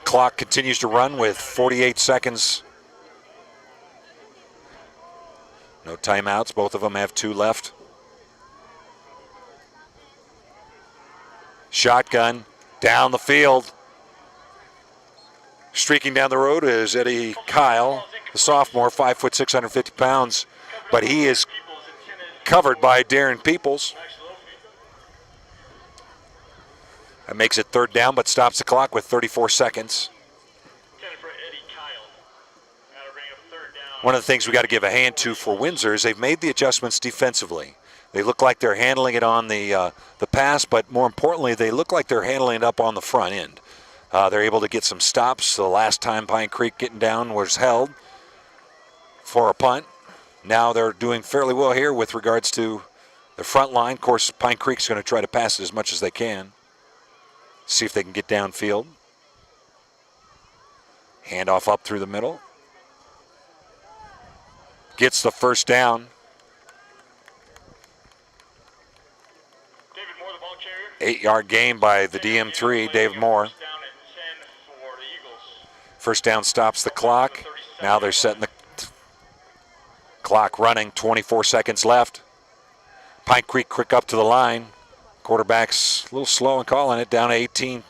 clock continues to run with 48 seconds. No timeouts. Both of them have 2 left. Shotgun down the field. Streaking down the road is Eddie Kyle, the sophomore, 5 foot 650 pounds, but he is covered by Darren Peoples. That makes it third down, but stops the clock with 34 seconds. One of the things we got to give a hand to for Windsor is they've made the adjustments defensively. They look like they're handling it on the pass, but more importantly, they look like they're handling it up on the front end. They're able to get some stops. The last time Pine Creek getting down was held for a punt. Now they're doing fairly well here with regards to the front line. Of course, Pine Creek's going to try to pass it as much as they can. See if they can get downfield. Handoff up through the middle. Gets the first down. 8-yard gain by the DM3, Dave Moore. First down stops the clock. Now they're setting the clock running, 24 seconds left. Pine Creek quick up to the line. Quarterback's a little slow in calling it, down to 18.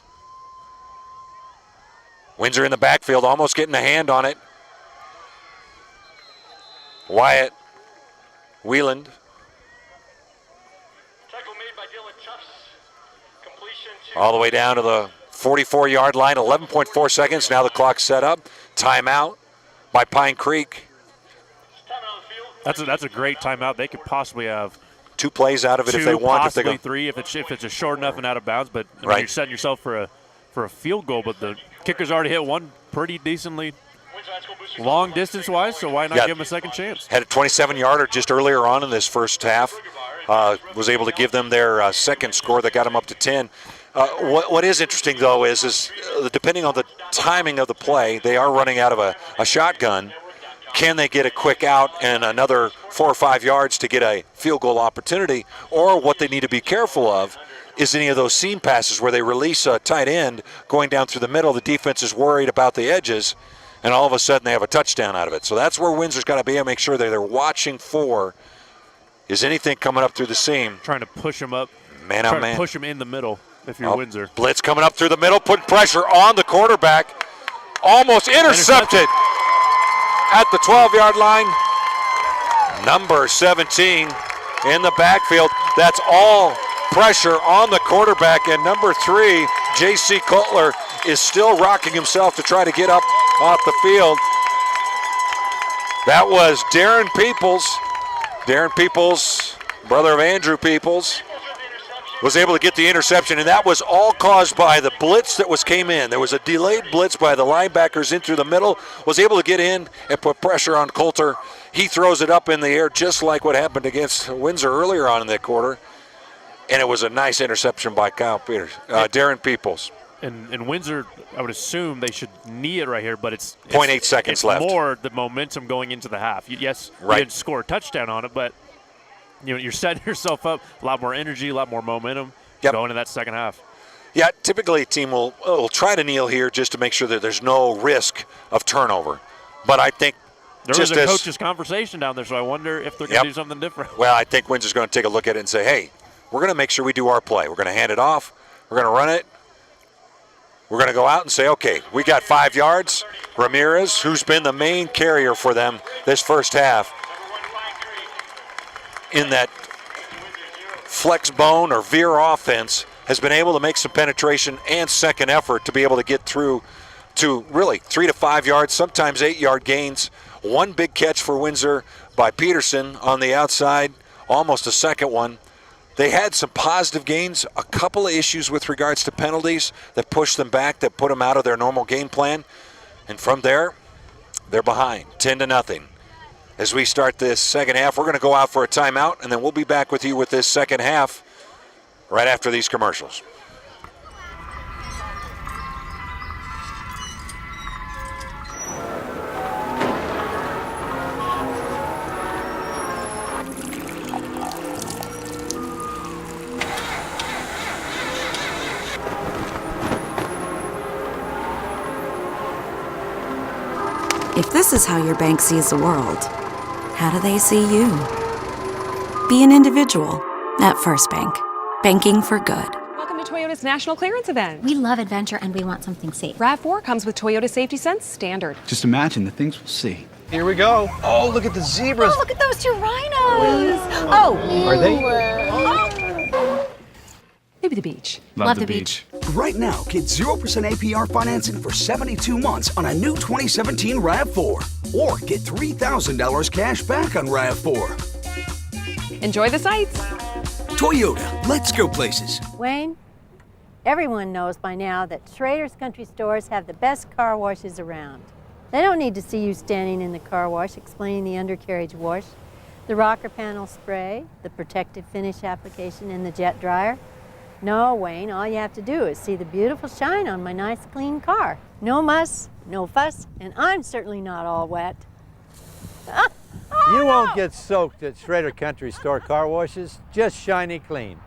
Windsor in the backfield, almost getting a hand on it. Wyatt Wieland. All the way down to the 44-yard line, 11.4 seconds. Now the clock's set up. Timeout by Pine Creek. That's a great timeout. They could possibly have 2 plays out of it if they want. Possibly 3 if it's just short enough and out of bounds. But I mean, you're setting yourself for a field goal. But the kicker's already hit one pretty decently long distance-wise, so why not give him a second chance? Had a 27-yarder just earlier on in this first half. Was able to give them their second score that got them up to 10. What is interesting, though, is depending on the timing of the play, they are running out of a shotgun. Can they get a quick out and another 4 or 5 yards to get a field goal opportunity? Or what they need to be careful of is any of those seam passes where they release a tight end going down through the middle. The defense is worried about the edges, and all of a sudden they have a touchdown out of it. So that's where Windsor's got to be and make sure that they're watching for, is anything coming up through the seam? Trying to push them up. Man on man. Push them in the middle if you're Windsor. Blitz coming up through the middle, putting pressure on the quarterback. Almost intercepted at the 12-yard line. Number 17 in the backfield. That's all pressure on the quarterback. And number 3, J.C. Cutler, is still rocking himself to try to get up off the field. That was Darren Peoples. Darren Peoples, brother of Andrew Peoples, was able to get the interception, and that was all caused by the blitz that came in. There was a delayed blitz by the linebackers in through the middle, was able to get in and put pressure on Coulter. He throws it up in the air just like what happened against Windsor earlier on in that quarter, and it was a nice interception by Darren Peoples. And Windsor, I would assume they should knee it right here, but it's 0.8 seconds left. More the momentum going into the half. Yes, you didn't score a touchdown on it, but you're setting yourself up, a lot more energy, a lot more momentum going into that second half. Yeah, typically a team will try to kneel here just to make sure that there's no risk of turnover. But I think there was a coach's conversation down there, so I wonder if they're going to do something different. Well, I think Windsor's going to take a look at it and say, hey, we're going to make sure we do our play. We're going to hand it off. We're going to run it. We're going to go out and say, okay, we got 5 yards. Ramirez, who's been the main carrier for them this first half, in that flex bone or veer offense, has been able to make some penetration and second effort to be able to get through to really 3 to 5 yards, sometimes 8-yard gains. One big catch for Windsor by Pedersen on the outside, almost a second one. They had some positive gains, a couple of issues with regards to penalties that pushed them back, that put them out of their normal game plan. And from there, they're behind, 10-0. As we start this second half, we're going to go out for a timeout, and then we'll be back with you with this second half right after these commercials. If this is how your bank sees the world, how do they see you? Be an individual at First Bank. Banking for good. Welcome to Toyota Toyota's national clearance event. We love adventure and we want something safe. RAV4 comes with Toyota Safety Sense Standard. Just imagine the things we'll see. Here we go. Oh, look at the zebras. Oh, look at those two rhinos. Oh. Are they? Maybe the beach. Love the beach. Right now, get 0% APR financing for 72 months on a new 2017 RAV4. Or get $3,000 cash back on RAV4. Enjoy the sights. Toyota, let's go places. Wayne, everyone knows by now that Schrader's Country Stores have the best car washes around. They don't need to see you standing in the car wash explaining the undercarriage wash, the rocker panel spray, the protective finish application, and the jet dryer. No, Wayne, all you have to do is see the beautiful shine on my nice clean car. No muss, no fuss, and I'm certainly not all wet. You won't get soaked at Schrader Country Store car washes, just shiny clean.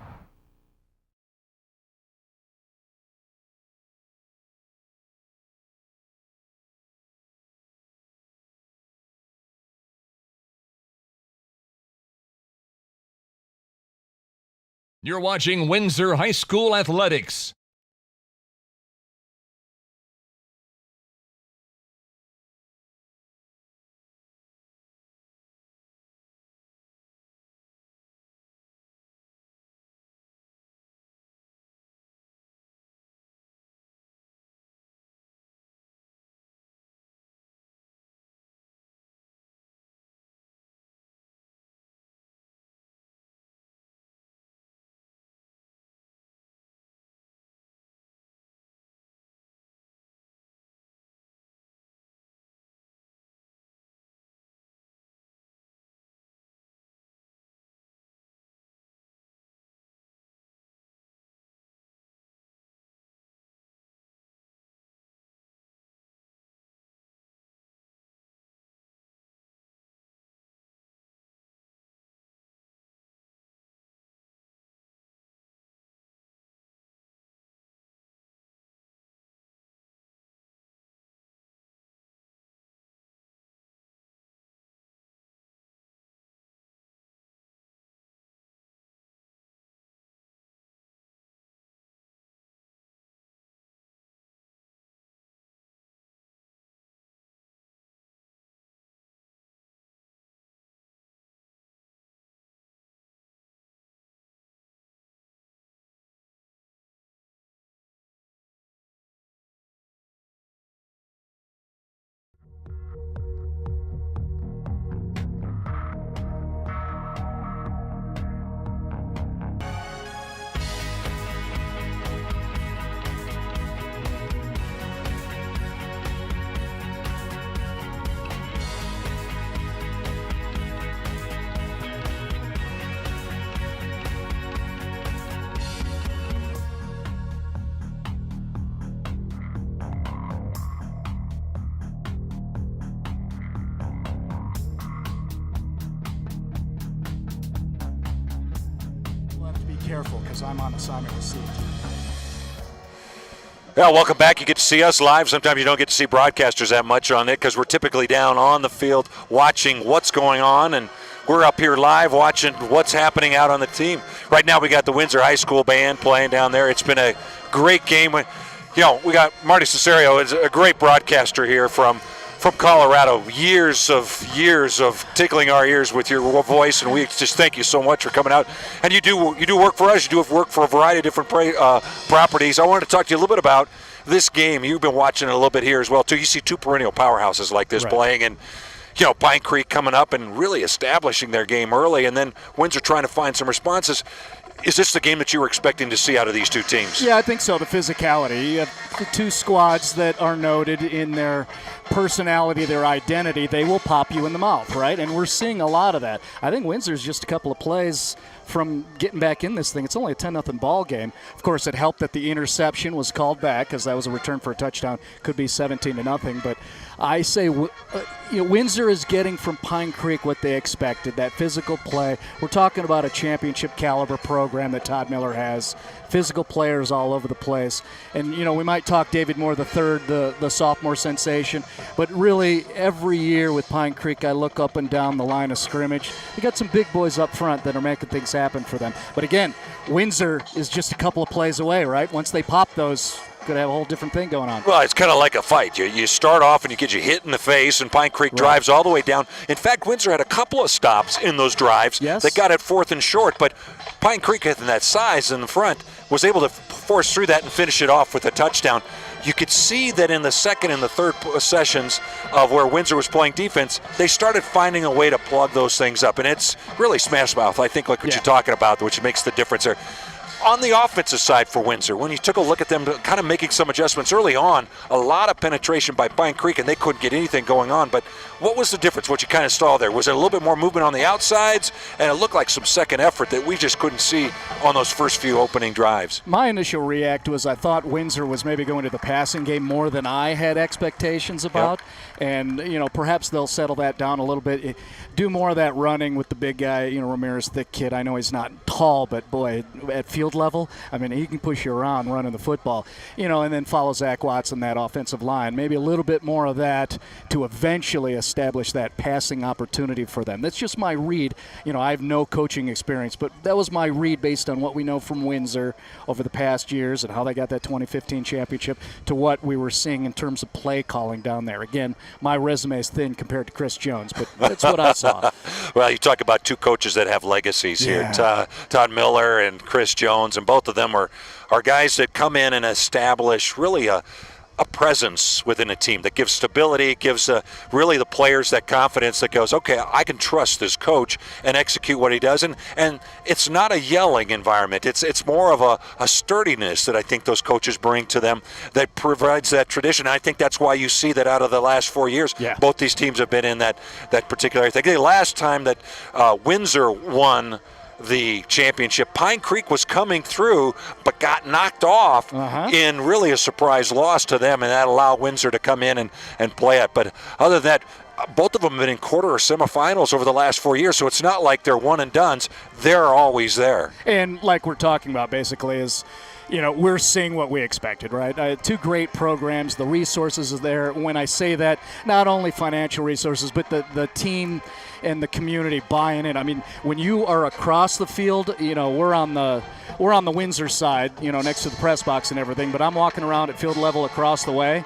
You're watching Windsor High School Athletics. Careful, because I'm on assignment with seat. Yeah, welcome back. You get to see us live. Sometimes you don't get to see broadcasters that much on it because we're typically down on the field watching what's going on, and we're up here live watching what's happening out on the team. Right now we got the Windsor High School band playing down there. It's been a great game. You know, we got Marty Cesario, is a great broadcaster here from Colorado. Years of tickling our ears with your voice, and we just thank you so much for coming out. And you do work for us. You do work for a variety of different properties. I wanted to talk to you a little bit about this game. You've been watching it a little bit here as well too. You see two perennial powerhouses like this playing, and you know, Pine Creek coming up and really establishing their game early, and then Windsor trying to find some responses. Is this the game that you were expecting to see out of these two teams? Yeah, I think so. The physicality. You have the two squads that are noted in their personality, their identity. They will pop you in the mouth, right? And we're seeing a lot of that. I think Windsor's just a couple of plays from getting back in this thing. It's only a 10-0 ball game. Of course, it helped that the interception was called back because that was a return for a touchdown. Could be 17-0, but I say Windsor is getting from Pine Creek what they expected, that physical play. We're talking about a championship caliber program that Todd Miller has, physical players all over the place. And, we might talk David Moore III, the sophomore sensation, but really every year with Pine Creek I look up and down the line of scrimmage. We got some big boys up front that are making things happen for them. But again, Windsor is just a couple of plays away, right? Once they pop those, could have a whole different thing going on. Well, it's kind of like a fight. You start off and you get you hit in the face, and Pine Creek drives all the way down. In fact, Windsor had a couple of stops in those drives that got it 4th and short, but Pine Creek, in that size in the front, was able to force through that and finish it off with a touchdown. You could see that in the second and the third sessions of where Windsor was playing defense, they started finding a way to plug those things up, and it's really smash mouth, I think, like what you're talking about, which makes the difference there. On the offensive side for Windsor, when you took a look at them kind of making some adjustments early on, a lot of penetration by Pine Creek, and they couldn't get anything going on. But what was the difference, what you kind of saw there? Was it a little bit more movement on the outsides? And it looked like some second effort that we just couldn't see on those first few opening drives. My initial react was I thought Windsor was maybe going to the passing game more than I had expectations about. And, perhaps they'll settle that down a little bit. Do more of that running with the big guy, Ramirez, thick kid. I know he's not tall, but boy, at field level, I mean, he can push you around running the football, and then follow Zach Watson, that offensive line. Maybe a little bit more of that to eventually establish that passing opportunity for them. That's just my read. I have no coaching experience, but that was my read based on what we know from Windsor over the past years and how they got that 2015 championship to what we were seeing in terms of play calling down there. Again, my resume is thin compared to Chris Jones, but that's what I saw. Well, you talk about two coaches that have legacies here, Todd Miller and Chris Jones, and both of them are guys that come in and establish really a presence within a team that gives stability, gives really the players that confidence that goes, okay, I can trust this coach and execute what he does. And it's not a yelling environment. It's more of a sturdiness that I think those coaches bring to them that provides that tradition. And I think that's why you see that out of the last 4 years, both these teams have been in that particular thing. The last time that Windsor won the championship, Pine Creek was coming through but got knocked off in really a surprise loss to them, and that allowed Windsor to come in and play it. But other than that, both of them have been in quarter or semifinals over the last 4 years, so it's not like they're one and dones. They're always there. And like we're talking about basically is, we're seeing what we expected, right? Two great programs. The resources are there. When I say that, not only financial resources, but the team and the community buying in. I mean, when you are across the field, we're on the Windsor side, next to the press box and everything, but I'm walking around at field level across the way.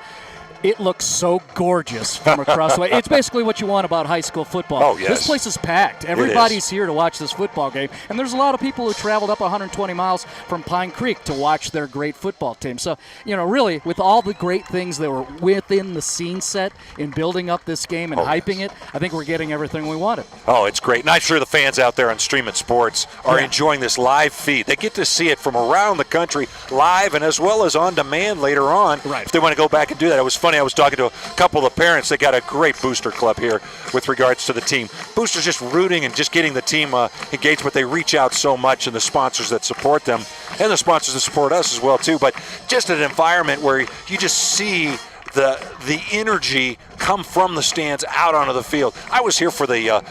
It looks so gorgeous from across the way. It's basically what you want about high school football. Oh, yes. This place is packed. Everybody's here to watch this football game. And there's a lot of people who traveled up 120 miles from Pine Creek to watch their great football team. So, really, with all the great things that were within the scene set in building up this game and hyping it, I think we're getting everything we wanted. Oh, it's great. And I'm sure the fans out there on Stream It Sports are enjoying this live feed. They get to see it from around the country live and as well as on demand later on if they want to go back and do that. It was funny. I was talking to a couple of parents. They got a great booster club here with regards to the team. Boosters just rooting and just getting the team engaged, but they reach out so much, and the sponsors that support them and the sponsors that support us as well too. But just an environment where you just see the energy come from the stands out onto the field. I was here for the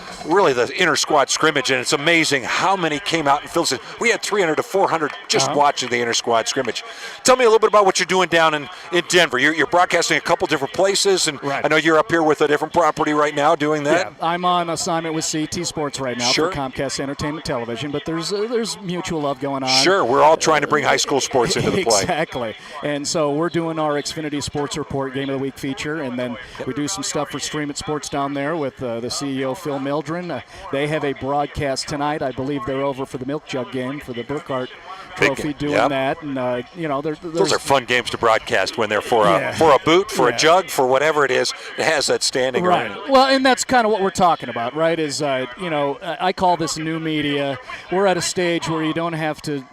inter-squad scrimmage, and it's amazing how many came out and filled it. We had 300 to 400 just watching the inter-squad scrimmage. Tell me a little bit about what you're doing down in Denver. You're broadcasting a couple different places, and I know you're up here with a different property right now doing that. Yeah, I'm on assignment with CT Sports right now for Comcast Entertainment Television, but there's mutual love going on. Sure, we're all trying to bring high school sports into the play. Exactly, and so we're doing our Xfinity Sports Report Game of the Week feature, and then we do some stuff for Stream It Sports down there with the CEO Phil Mildren. They have a broadcast tonight. I believe they're over for the Milk Jug game for the Burkhart Trophy doing that, and those are fun games to broadcast when they're for a boot, for a jug, for whatever it is. It has that standing right. around. Well, and that's kind of what we're talking about, right? Is I call this new media. We're at a stage where you don't have to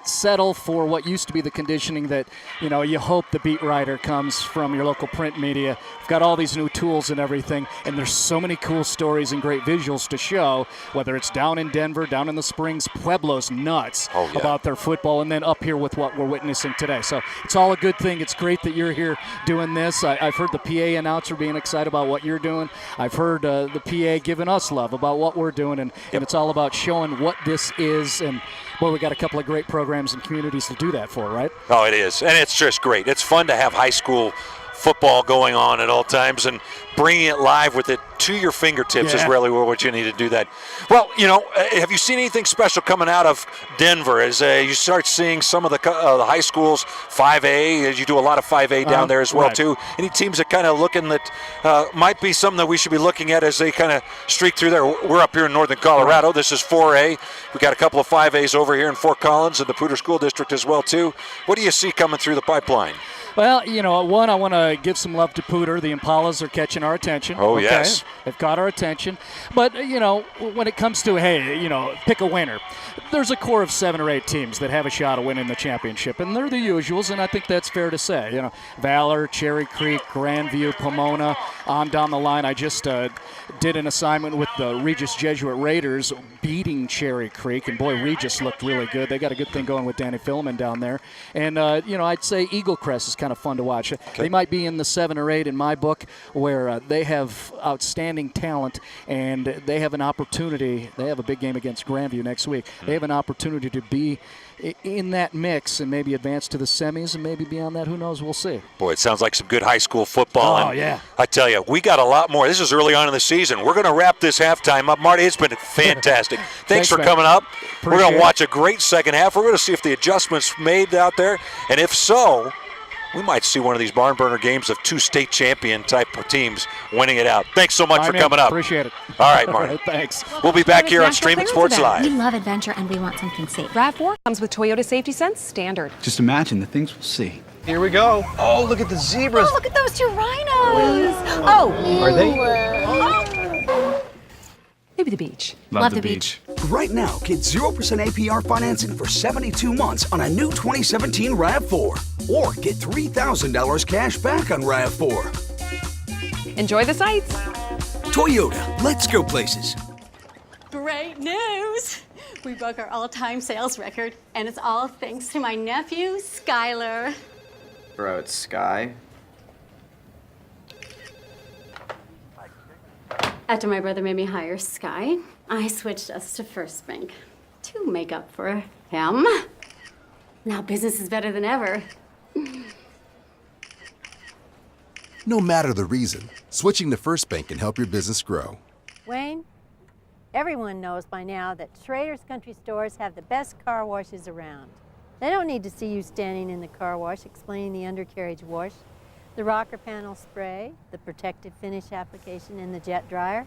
settle for what used to be the conditioning that you hope the beat writer comes from your local print media. We've got all these new tools and everything, and there's so many cool stories and great visuals to show, whether it's down in Denver, down in the Springs. Pueblo's nuts about their football, and then up here with what we're witnessing today. So it's all a good thing. It's great that you're here doing this. I've heard the PA announcer being excited about what you're doing. I've heard the PA giving us love about what we're doing, and it's all about showing what this is. And boy, we got a couple of great programs and communities to do that for, right? Oh, it is, and it's just great. It's fun to have high school football going on at all times, and bringing it live with it to your fingertips is really what you need to do that. Well, have you seen anything special coming out of Denver as you start seeing some of the high schools, 5A, as you do a lot of 5A down there as well, too? Any teams that kind of looking that might be something that we should be looking at as they kind of streak through there? We're up here in northern Colorado. This is 4A. We got a couple of 5As over here in Fort Collins and the Poudre School District as well, too. What do you see coming through the pipeline? Well, one, I want to give some love to Poudre. The Impalas are catching our attention. Oh, yes. They've caught our attention. But, when it comes to, pick a winner, there's a core of 7 or 8 teams that have a shot of winning the championship, and they're the usuals, and I think that's fair to say. Valor, Cherry Creek, Grandview, Pomona, on down the line. I just did an assignment with the Regis Jesuit Raiders beating Cherry Creek, and boy, Regis looked really good. They got a good thing going with Danny Philman down there. And, I'd say Eagle Crest is kind of fun to watch. Okay. They might be in the 7 or 8 in my book, where they have outstanding talent, and they have an opportunity. They have a big game against Grandview next week. They have an opportunity to be in that mix and maybe advance to the semis, and maybe beyond that, who knows, we'll see. Boy, it sounds like some good high school football. Oh, yeah. I tell you, we got a lot more. This is early on in the season. We're going to wrap this halftime up. Marty, it's been fantastic. Thanks for coming up. We're going to watch a great second half. We're going to see if the adjustments made out there, and if so, we might see one of these barn burner games of 2 state champion type of teams winning it out. Thanks so much for coming up. Appreciate it. All right, Marty. Thanks. We'll be back here on Streaming Sports Live. We love adventure and we want something safe. RAV4 comes with Toyota Safety Sense Standard. Just imagine the things we'll see. Here we go. Oh, look at the zebras. Oh, look at those 2 rhinos. Oh. Are they? Maybe the beach. Love the beach. Right now, get 0% APR financing for 72 months on a new 2017 RAV4. Or get $3,000 cash back on RAV4. Enjoy the sights. Toyota, let's go places. Great news! We broke our all-time sales record, and it's all thanks to my nephew, Skylar. Bro, it's Sky. After my brother made me hire Sky, I switched us to First Bank to make up for him. Now business is better than ever. No matter the reason, switching to First Bank can help your business grow. Wayne, everyone knows by now that Schrader's Country Stores have the best car washes around. They don't need to see you standing in the car wash explaining the undercarriage wash, the rocker panel spray, the protective finish application, and the jet dryer.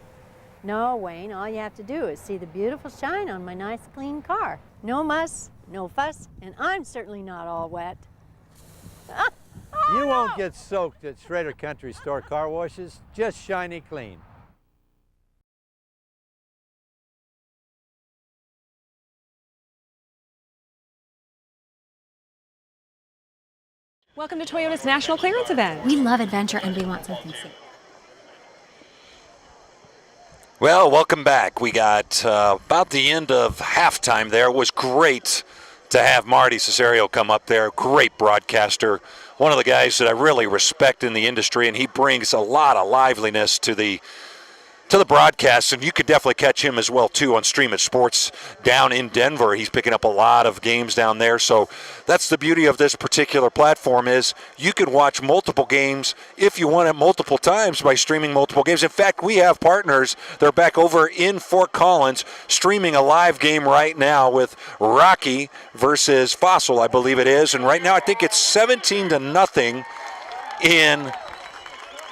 No, Wayne, all you have to do is see the beautiful shine on my nice clean car. No muss, no fuss, and I'm certainly not all wet. You won't get soaked at Schrader Country Store car washes, just shiny clean. Welcome to Toyota's National Clearance Event. We love adventure and we want something safe. Well, welcome back. We got about the end of halftime there. It was great to have Marty Cesario come up there. Great broadcaster. One of the guys that I really respect in the industry, and he brings a lot of liveliness to the broadcast, and you could definitely catch him as well too on Stream It Sports down in Denver. He's picking up a lot of games down there, so that's the beauty of this particular platform is you can watch multiple games if you want it multiple times by streaming multiple games. In fact, we have partners that are back over in Fort Collins streaming a live game right now with Rocky versus Fossil, I believe it is, and right now I think it's 17-0 in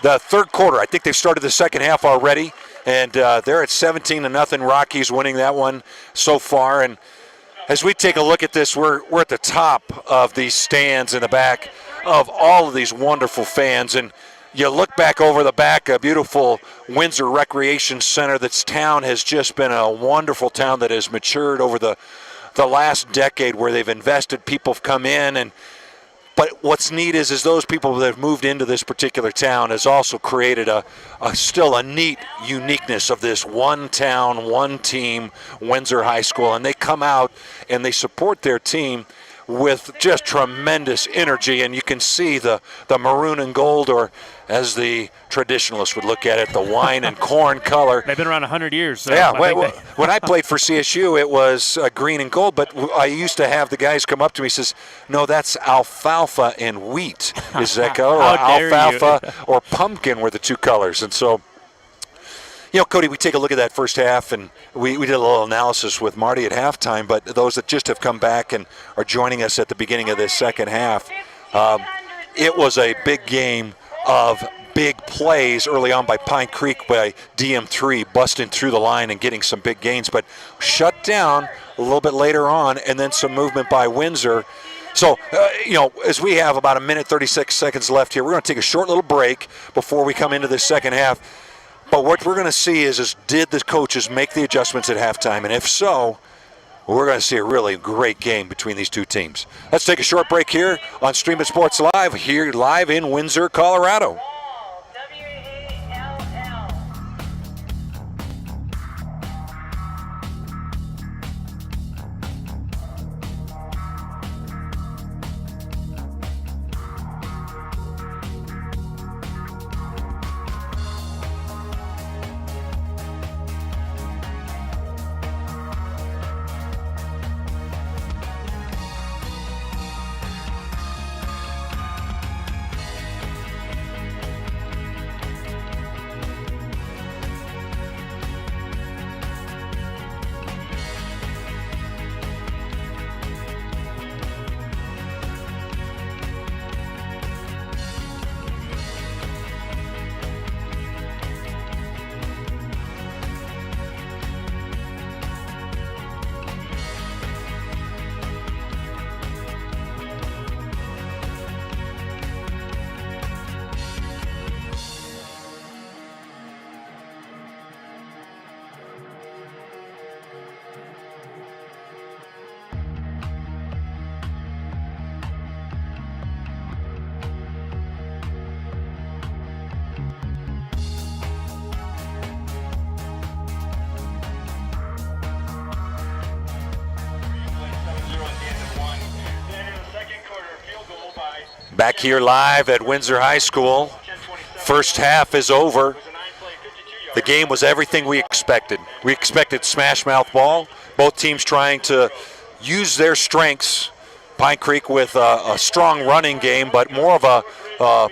the third quarter. I think they've started the second half already. And they're at 17-0. Rockies winning that one so far. And as we take a look at this, we're at the top of these stands in the back of all of these wonderful fans. And you look back over the back, a beautiful Windsor Recreation Center. This town has just been a wonderful town that has matured over the last decade where they've invested. People have come in and But what's neat is those people that have moved into this particular town has also created still a neat uniqueness of this one town, one team, Windsor High School. And they come out and they support their team with just tremendous energy. And you can see the maroon and gold, or as the traditionalists would look at it, the wine and corn color. They've been around 100 years. So yeah, when I played for CSU, it was green and gold, but I used to have the guys come up to me and says, no, that's alfalfa and wheat is that color, or alfalfa or pumpkin were the two colors. And so, Cody, we take a look at that first half, and we did a little analysis with Marty at halftime, but those that just have come back and are joining us at the beginning of this second half, it was a big game of big plays early on by Pine Creek, by DM3 busting through the line and getting some big gains, but shut down a little bit later on, and then some movement by Windsor. So, as we have about a minute 36 seconds left here, we're going to take a short little break before we come into this second half. But what we're going to see is did the coaches make the adjustments at halftime? And if so, we're going to see a really great game between these two teams. Let's take a short break here on Stream It Sports Live, here live in Windsor, Colorado. Back here live at Windsor High School. First half is over. The game was everything we expected. We expected smash mouth ball. Both teams trying to use their strengths. Pine Creek with a strong running game, but more of an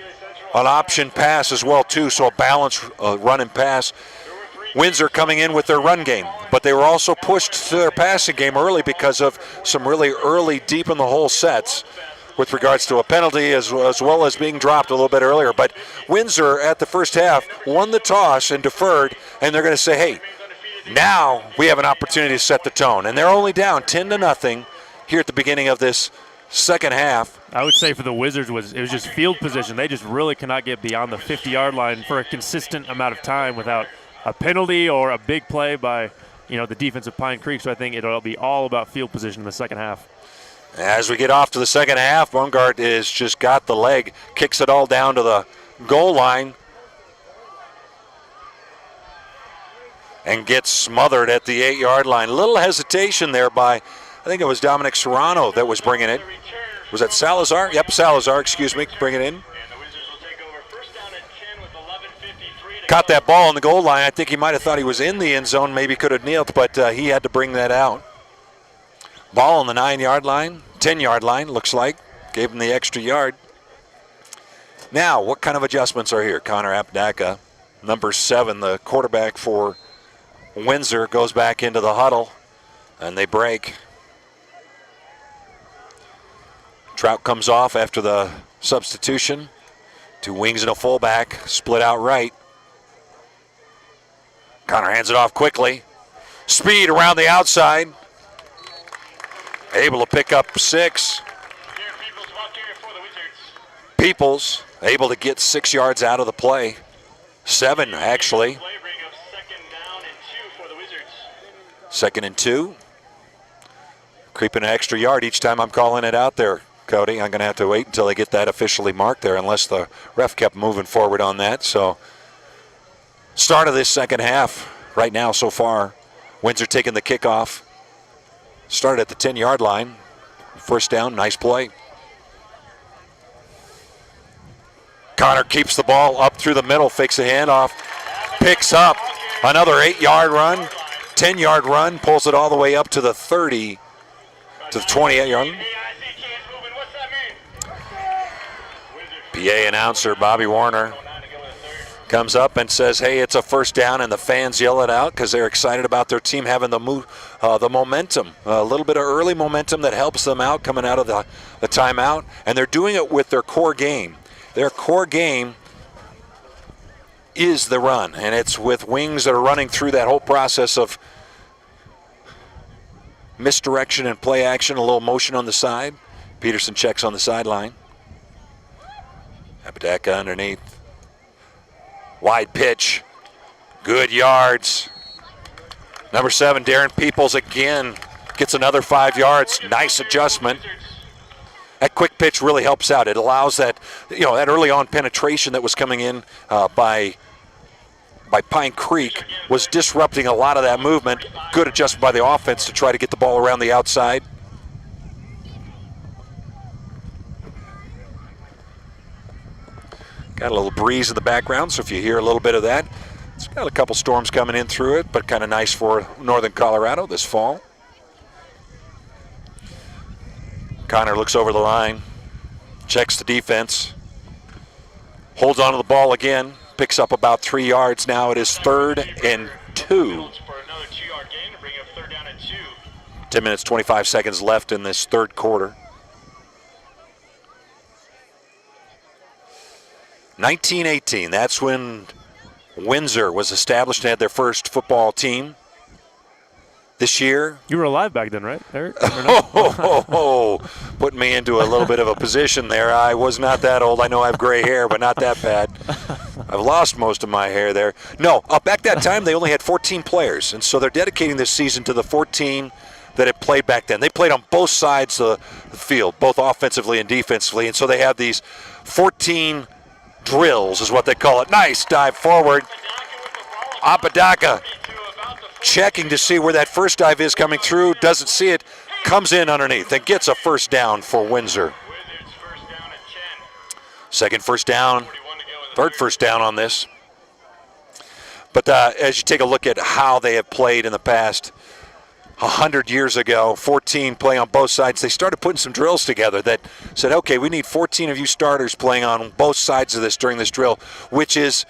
option pass as well too, so a balanced run and pass. Windsor coming in with their run game, but they were also pushed to their passing game early because of some really early deep in the hole sets with regards to a penalty as well as being dropped a little bit earlier. But Windsor at the first half won the toss and deferred, and they're going to say, hey, now we have an opportunity to set the tone. And they're only down 10-0 here at the beginning of this second half. I would say for the Wizards, it was just field position. They just really cannot get beyond the 50-yard line for a consistent amount of time without a penalty or a big play by the defense of Pine Creek. So I think it'll be all about field position in the second half. As we get off to the second half, Bungard is just got the leg, kicks it all down to the goal line, and gets smothered at the 8-yard line. A little hesitation there by, I think it was Dominic Serrano that was bringing it. Was that Salazar? Yep, Salazar, excuse me, bring it in. Caught that ball on the goal line. I think he might have thought he was in the end zone, maybe could have kneeled, but he had to bring that out. Ball on the 9-yard line, 10-yard line, looks like. Gave him the extra yard. Now, what kind of adjustments are here? Connor Apdaka, number 7, the quarterback for Windsor, goes back into the huddle, and they break. Trout comes off after the substitution. 2 wings and a fullback, split out right. Connor hands it off quickly. Speed around the outside. Able to pick up 6. Peoples able to get 6 yards out of the play. 7, actually. 2nd and 2. Creeping an extra yard each time I'm calling it out there. Cody. I'm going to have to wait until they get that officially marked there, unless the ref kept moving forward on that. So, start of this second half right now so far. Windsor taking the kickoff. Started at the 10-yard line. First down, nice play. Connor keeps the ball up through the middle, fakes a handoff, picks up another 8-yard run, 10-yard run, pulls it all the way up to the 30, to the 28-yard line. PA announcer Bobby Warner comes up and says, hey, it's a first down, and the fans yell it out because they're excited about their team having the momentum, a little bit of early momentum that helps them out coming out of the timeout, and they're doing it with their core game. Their core game is the run, and it's with wings that are running through that whole process of misdirection and play action, a little motion on the side. Pedersen checks on the sideline. Apodaca underneath. Wide pitch. Good yards. Number 7, Darren Peoples again gets another 5 yards. Nice adjustment. That quick pitch really helps out. It allows that, that early on penetration that was coming in by Pine Creek was disrupting a lot of that movement. Good adjustment by the offense to try to get the ball around the outside. Got a little breeze in the background, so if you hear a little bit of that, it's got a couple storms coming in through it, but kind of nice for northern Colorado this fall. Connor looks over the line, checks the defense, holds onto the ball again, picks up about 3 yards now. It is 3rd and 2. 10 minutes, 25 seconds left in this third quarter. 1918, that's when Windsor was established and had their first football team. This year. You were alive back then, right, Eric? Putting me into a little bit of a position there. I was not that old. I know I have gray hair, but not that bad. I've lost most of my hair there. No, back that time they only had 14 players, and so they're dedicating this season to the 14 that had played back then. They played on both sides of the field, both offensively and defensively, and so they have these 14 drills is what they call it. Nice dive forward. Apodaca checking to see where that first dive is coming through, doesn't see it, comes in underneath and gets a first down for Windsor. Second first down, third first down on this. But as you take a look at how they have played in the past, 100 years ago, 14 playing on both sides, they started putting some drills together that said, okay, we need 14 of you starters playing on both sides of this during this drill, which is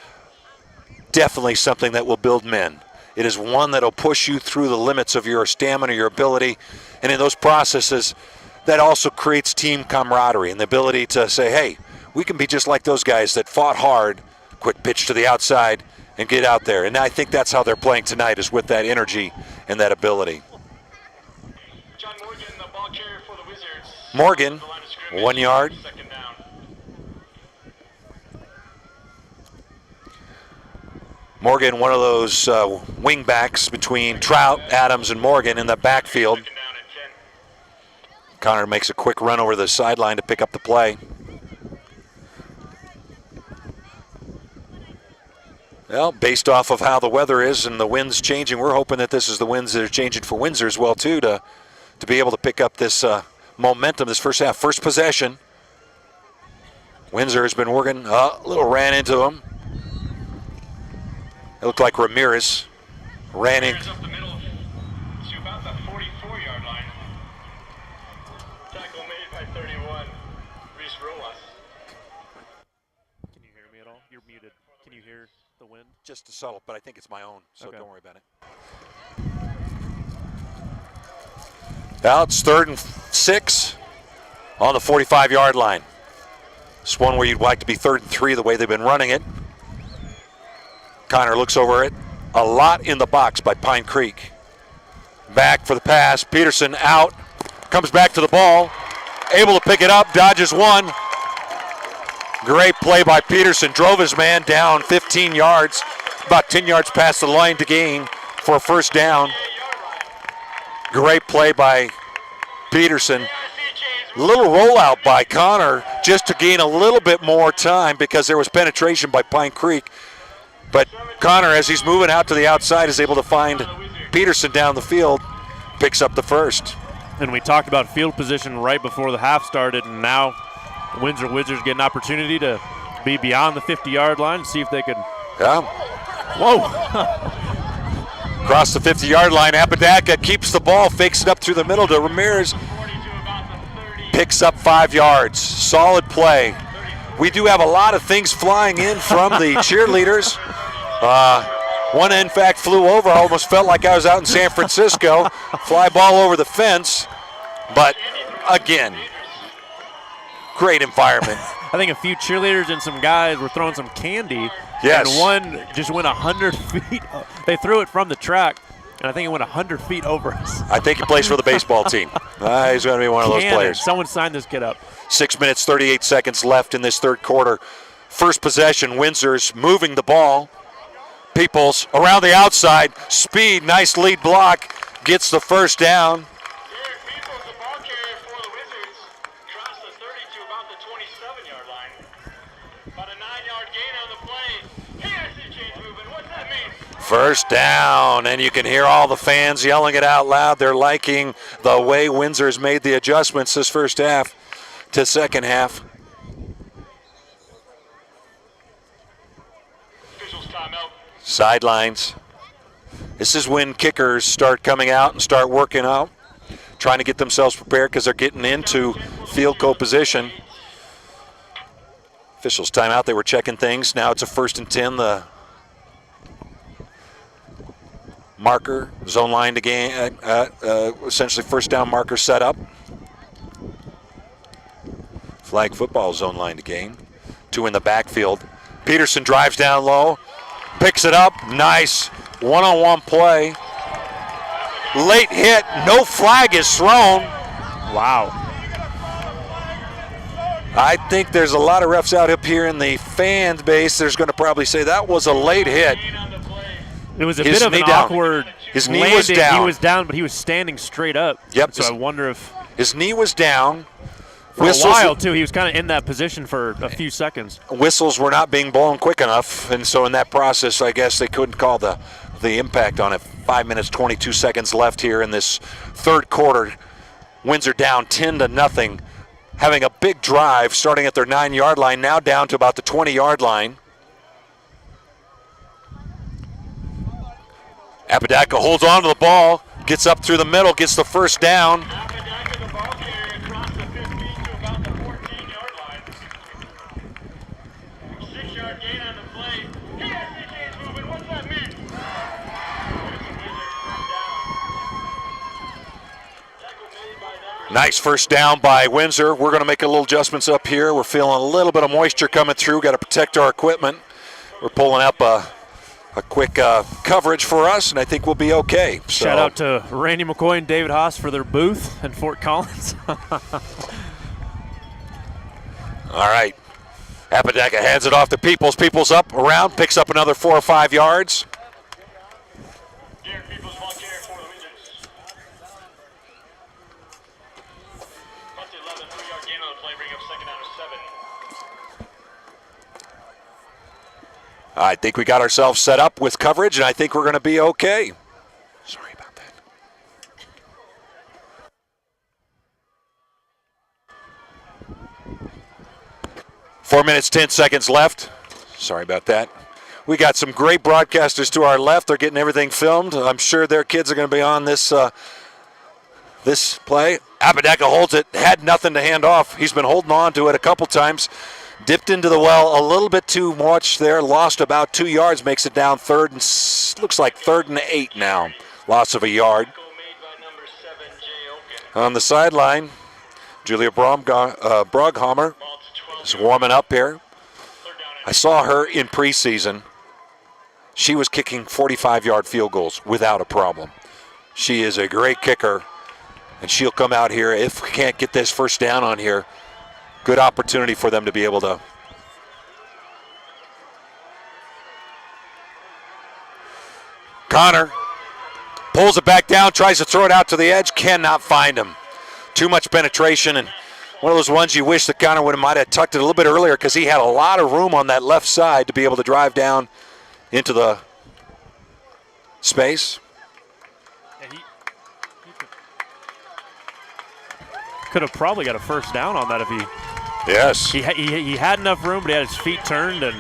definitely something that will build men. It is one that will push you through the limits of your stamina, your ability, and in those processes, that also creates team camaraderie and the ability to say, hey, we can be just like those guys that fought hard, quick pitch to the outside, and get out there. And I think that's how they're playing tonight, is with that energy and that ability. John Morgan, the ball carrier for the Wizards. Morgan, 1 yard. Morgan, one of those wing backs between Trout, Adams, and Morgan in the backfield. Connor makes a quick run over the sideline to pick up the play. Well, based off of how the weather is and the wind's changing, we're hoping that this is the winds that are changing for Windsor as well, too, to be able to pick up this momentum this first half. First possession. Windsor has been working, a little ran into him. It looked like Ramirez ran in. Up the middle to about the 44-yard line. Tackle made by 31, Reese Rojas. Can you hear me at all? You're muted. Can you hear the wind? Just a subtle, but I think it's my own, so okay. Don't worry about it. Now it's 3rd and 6 on the 45-yard line. It's one where you'd like to be 3rd and 3 the way they've been running it. Connor looks over it. A lot in the box by Pine Creek. Back for the pass. Pedersen out. Comes back to the ball. Able to pick it up. Dodges one. Great play by Pedersen. Drove his man down 15 yards. About 10 yards past the line to gain for a first down. Great play by Pedersen. Little rollout by Connor just to gain a little bit more time because there was penetration by Pine Creek. But Connor, as he's moving out to the outside, is able to find Pedersen down the field, picks up the first. And we talked about field position right before the half started, and now the Windsor Wizards get an opportunity to be beyond the 50-yard line and see if they can. Yeah. Whoa. Across the 50-yard line, Apodaca keeps the ball, fakes it up through the middle to Ramirez. Picks up 5 yards. Solid play. We do have a lot of things flying in from the cheerleaders. One, in fact, flew over. I almost felt like I was out in San Francisco. Fly ball over the fence. But, again, great environment. I think a few cheerleaders and some guys were throwing some candy. Yes. And one just went 100 feet. They threw it from the track, and I think it went 100 feet over us. I think he plays for the baseball team. He's going to be one of those players. Someone signed this kid up. 6 minutes, 38 seconds left in this third quarter. First possession, Windsor's moving the ball. Peoples around the outside. Speed, nice lead block. Gets the first down. First down, and you can hear all the fans yelling it out loud. They're liking the way Windsor's made the adjustments this first half to second half. Sidelines. This is when kickers start coming out and start working out, trying to get themselves prepared because they're getting into field goal position. Officials timeout. They were checking things. Now it's a 1st and 10. The marker, zone line to gain, essentially first down marker set up. Flag football, zone line to gain. 2 in the backfield. Pedersen drives down low, picks it up, nice one-on-one play. Late hit, no flag is thrown. Wow. I think there's a lot of refs out up here in the fan base. There's going to probably say that was a late hit. It was a bit of an awkward His knee landing. was down. He was down, but he was standing straight up. Yep. So I wonder if his knee was down. For a while, too. He was kind of in that position for a few seconds. Whistles were not being blown quick enough, and so in that process, I guess they couldn't call the impact on it. 5 minutes, 22 seconds left here in this third quarter. Windsor down 10-0, having a big drive starting at their 9-yard line, now down to about the 20-yard line. Apodaca holds on to the ball, gets up through the middle, gets the first down. Apodaca, the ball carrier, across the 15 to about the 14-yard line. 6-yard gain on the play. He has the change moving. What's that mean? Nice first down by Windsor. We're going to make a little adjustments up here. We're feeling a little bit of moisture coming through. Got to protect our equipment. We're pulling up a quick coverage for us, and I think we'll be okay. So. Shout out to Randy McCoy and David Haase for their booth in Fort Collins. All right. Apodaca hands it off to Peoples. Peoples up, around, picks up another 4 or 5 yards. I think we got ourselves set up with coverage, and I think we're going to be okay. Sorry about that. Four minutes, 10 seconds left. Sorry about that. We got some great broadcasters to our left. They're getting everything filmed. I'm sure their kids are going to be on this this play. Apodaca holds it, had nothing to hand off. He's been holding on to it a couple times. Dipped into the well a little bit too much there. Lost about 2 yards, makes it down third, and looks like 3rd and 8 now. Loss of a yard. On the sideline, Julia Broghammer is warming up here. I saw her in preseason. She was kicking 45-yard field goals without a problem. She is a great kicker, and she'll come out here. If we can't get this first down on here, good opportunity for them to be able to. Connor pulls it back down, tries to throw it out to the edge, cannot find him. Too much penetration, and One of those ones you wish that Connor might have tucked it a little bit earlier because he had a lot of room on that left side to be able to drive down into the space. Yeah, he could have probably got a first down on that if he. Yes. He had enough room, but he had his feet turned and.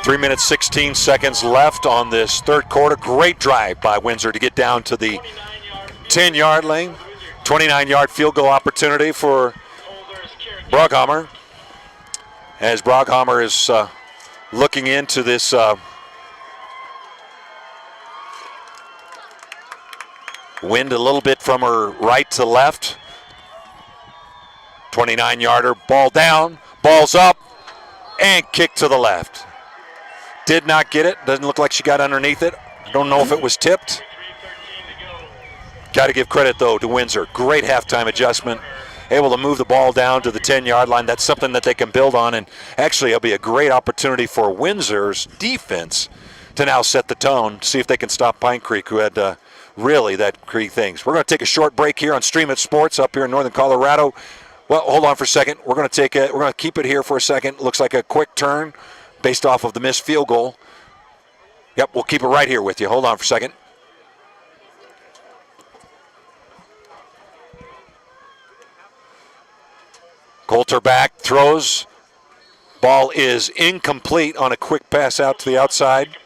3 minutes, 16 seconds left on this third quarter. Great drive by Windsor to get down to the 10-yard lane. 29-yard field goal opportunity for Brockhammer. As Brockhammer is looking into this wind a little bit from her right to left. 29-yarder, ball down, ball's up, and kick to the left. Did not get it. Doesn't look like she got underneath it. Don't know if it was tipped. Got to give credit, though, to Windsor. Great halftime adjustment. Able to move the ball down to the 10-yard line. That's something that they can build on. And actually, it'll be a great opportunity for Windsor's defense to now set the tone, see if they can stop Pine Creek, who had really that great things. We're going to take a short break here on Stream It Sports up here in Northern Colorado. Well, hold on for a second. We're going to keep it here for a second. Looks like a quick turn based off of the missed field goal. Yep, we'll keep it right here with you. Hold on for a second. Coulter back, throws. Ball is incomplete on a quick pass out to the outside.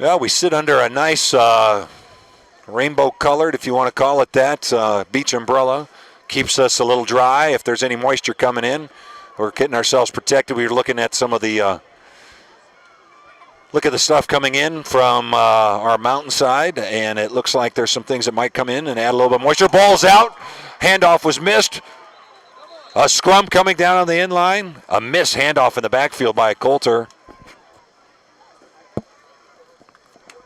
Well, we sit under a nice rainbow-colored, if you want to call it that, beach umbrella. Keeps us a little dry if there's any moisture coming in. We're getting ourselves protected. We were looking at some of the look at the stuff coming in from our mountainside, and it looks like there's some things that might come in and add a little bit of moisture. Ball's out. Handoff was missed. A scrum coming down on the end line. A miss handoff in the backfield by Coulter.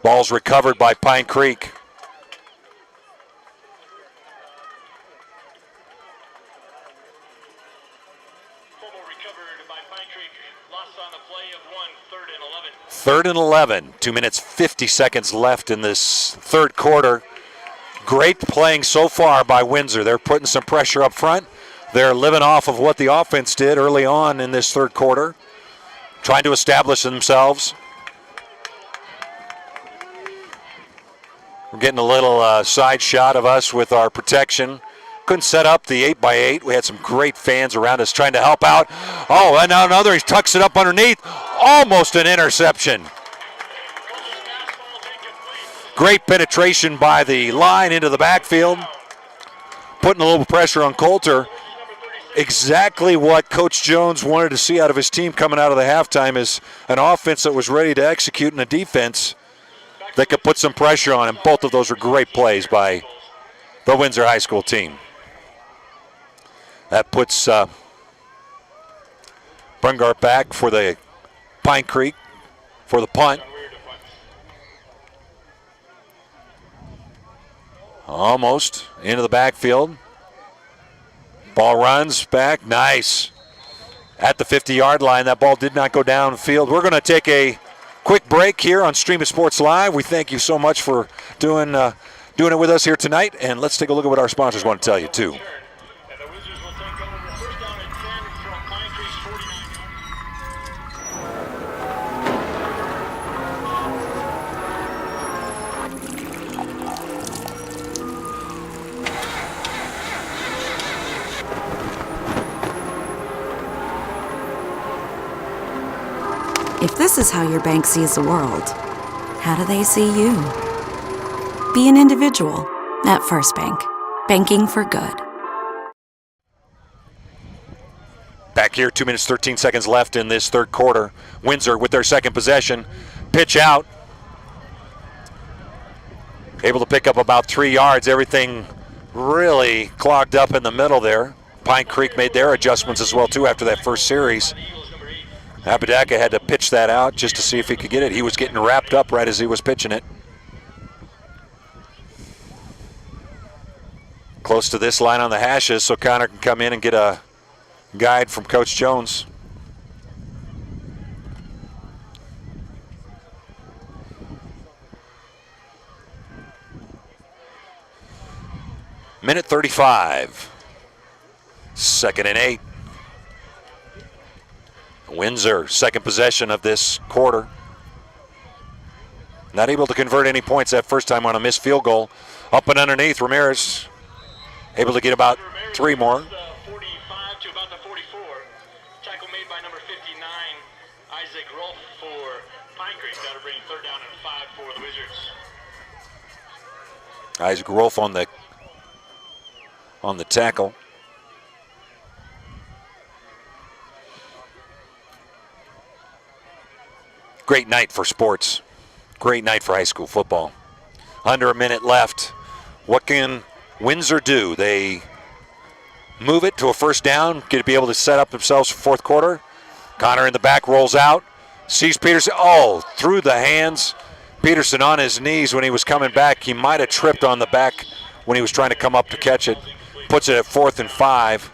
Ball's recovered by Pine Creek. Third and 11. 2 minutes, 50 seconds left in this third quarter. Great playing so far by Windsor. They're putting some pressure up front. They're living off of what the offense did early on in this third quarter, trying to establish themselves. We're getting a little side shot of us with our protection. Couldn't set up the 8x8. We had some great fans around us trying to help out. Oh, and now another. He tucks it up underneath. Almost an interception. Great penetration by the line into the backfield. Putting a little pressure on Coulter. Exactly what Coach Jones wanted to see out of his team coming out of the halftime is an offense that was ready to execute and a defense that could put some pressure on him. Both of those were great plays by the Windsor High School team. That puts Brungart back for the Pine Creek for the punt. Almost into the backfield. Ball runs back. Nice. At the 50-yard line, that ball did not go downfield. We're going to take a quick break here on Stream It Sports Live. We thank you so much for doing it with us here tonight. And let's take a look at what our sponsors want to tell you, too. If this is how your bank sees the world, how do they see you? Be an individual at First Bank. Banking for good. Back here, 2 minutes, 13 seconds left in this third quarter. Windsor with their second possession. Pitch out. Able to pick up about 3 yards. Everything really clogged up in the middle there. Pine Creek made their adjustments as well, too, after that first series. Apodaca had to pitch that out just to see if he could get it. He was getting wrapped up right as he was pitching it. Close to this line on the hashes, so Connor can come in and get a guide from Coach Jones. Minute 35. 2nd and 8. Windsor, second possession of this quarter. Not able to convert any points that first time on a missed field goal. Up and underneath, Ramirez able to get about 3 more. 45 to about the 44. Tackle made by number 59, Isaac Rolf for Pine Creek. That'll bring 3rd down and 5 for the Wizards. Isaac Rolf on the tackle. Great night for sports. Great night for high school football. Under a minute left. What can Windsor do? They move it to a 1st down, get to be able to set up themselves for 4th quarter. Connor in the back rolls out, sees Pedersen. Oh, through the hands. Pedersen on his knees when he was coming back. He might have tripped on the back when he was trying to come up to catch it. Puts it at 4th and 5.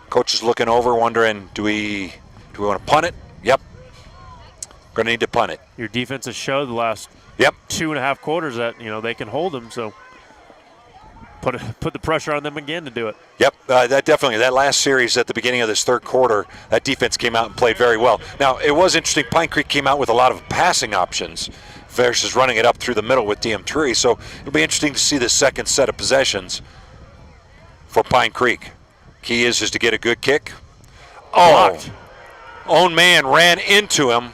Coach is looking over, wondering, do we want to punt it? Yep. Going to need to punt it. Your defense has showed the last 2.5 quarters that they can hold them. So put the pressure on them again to do it. Yep, that last series at the beginning of this 3rd quarter, that defense came out and played very well. Now it was interesting. Pine Creek came out with a lot of passing options versus running it up through the middle with DM3. So it'll be interesting to see the second set of possessions for Pine Creek. Key is to get a good kick. Blocked. Own man ran into him.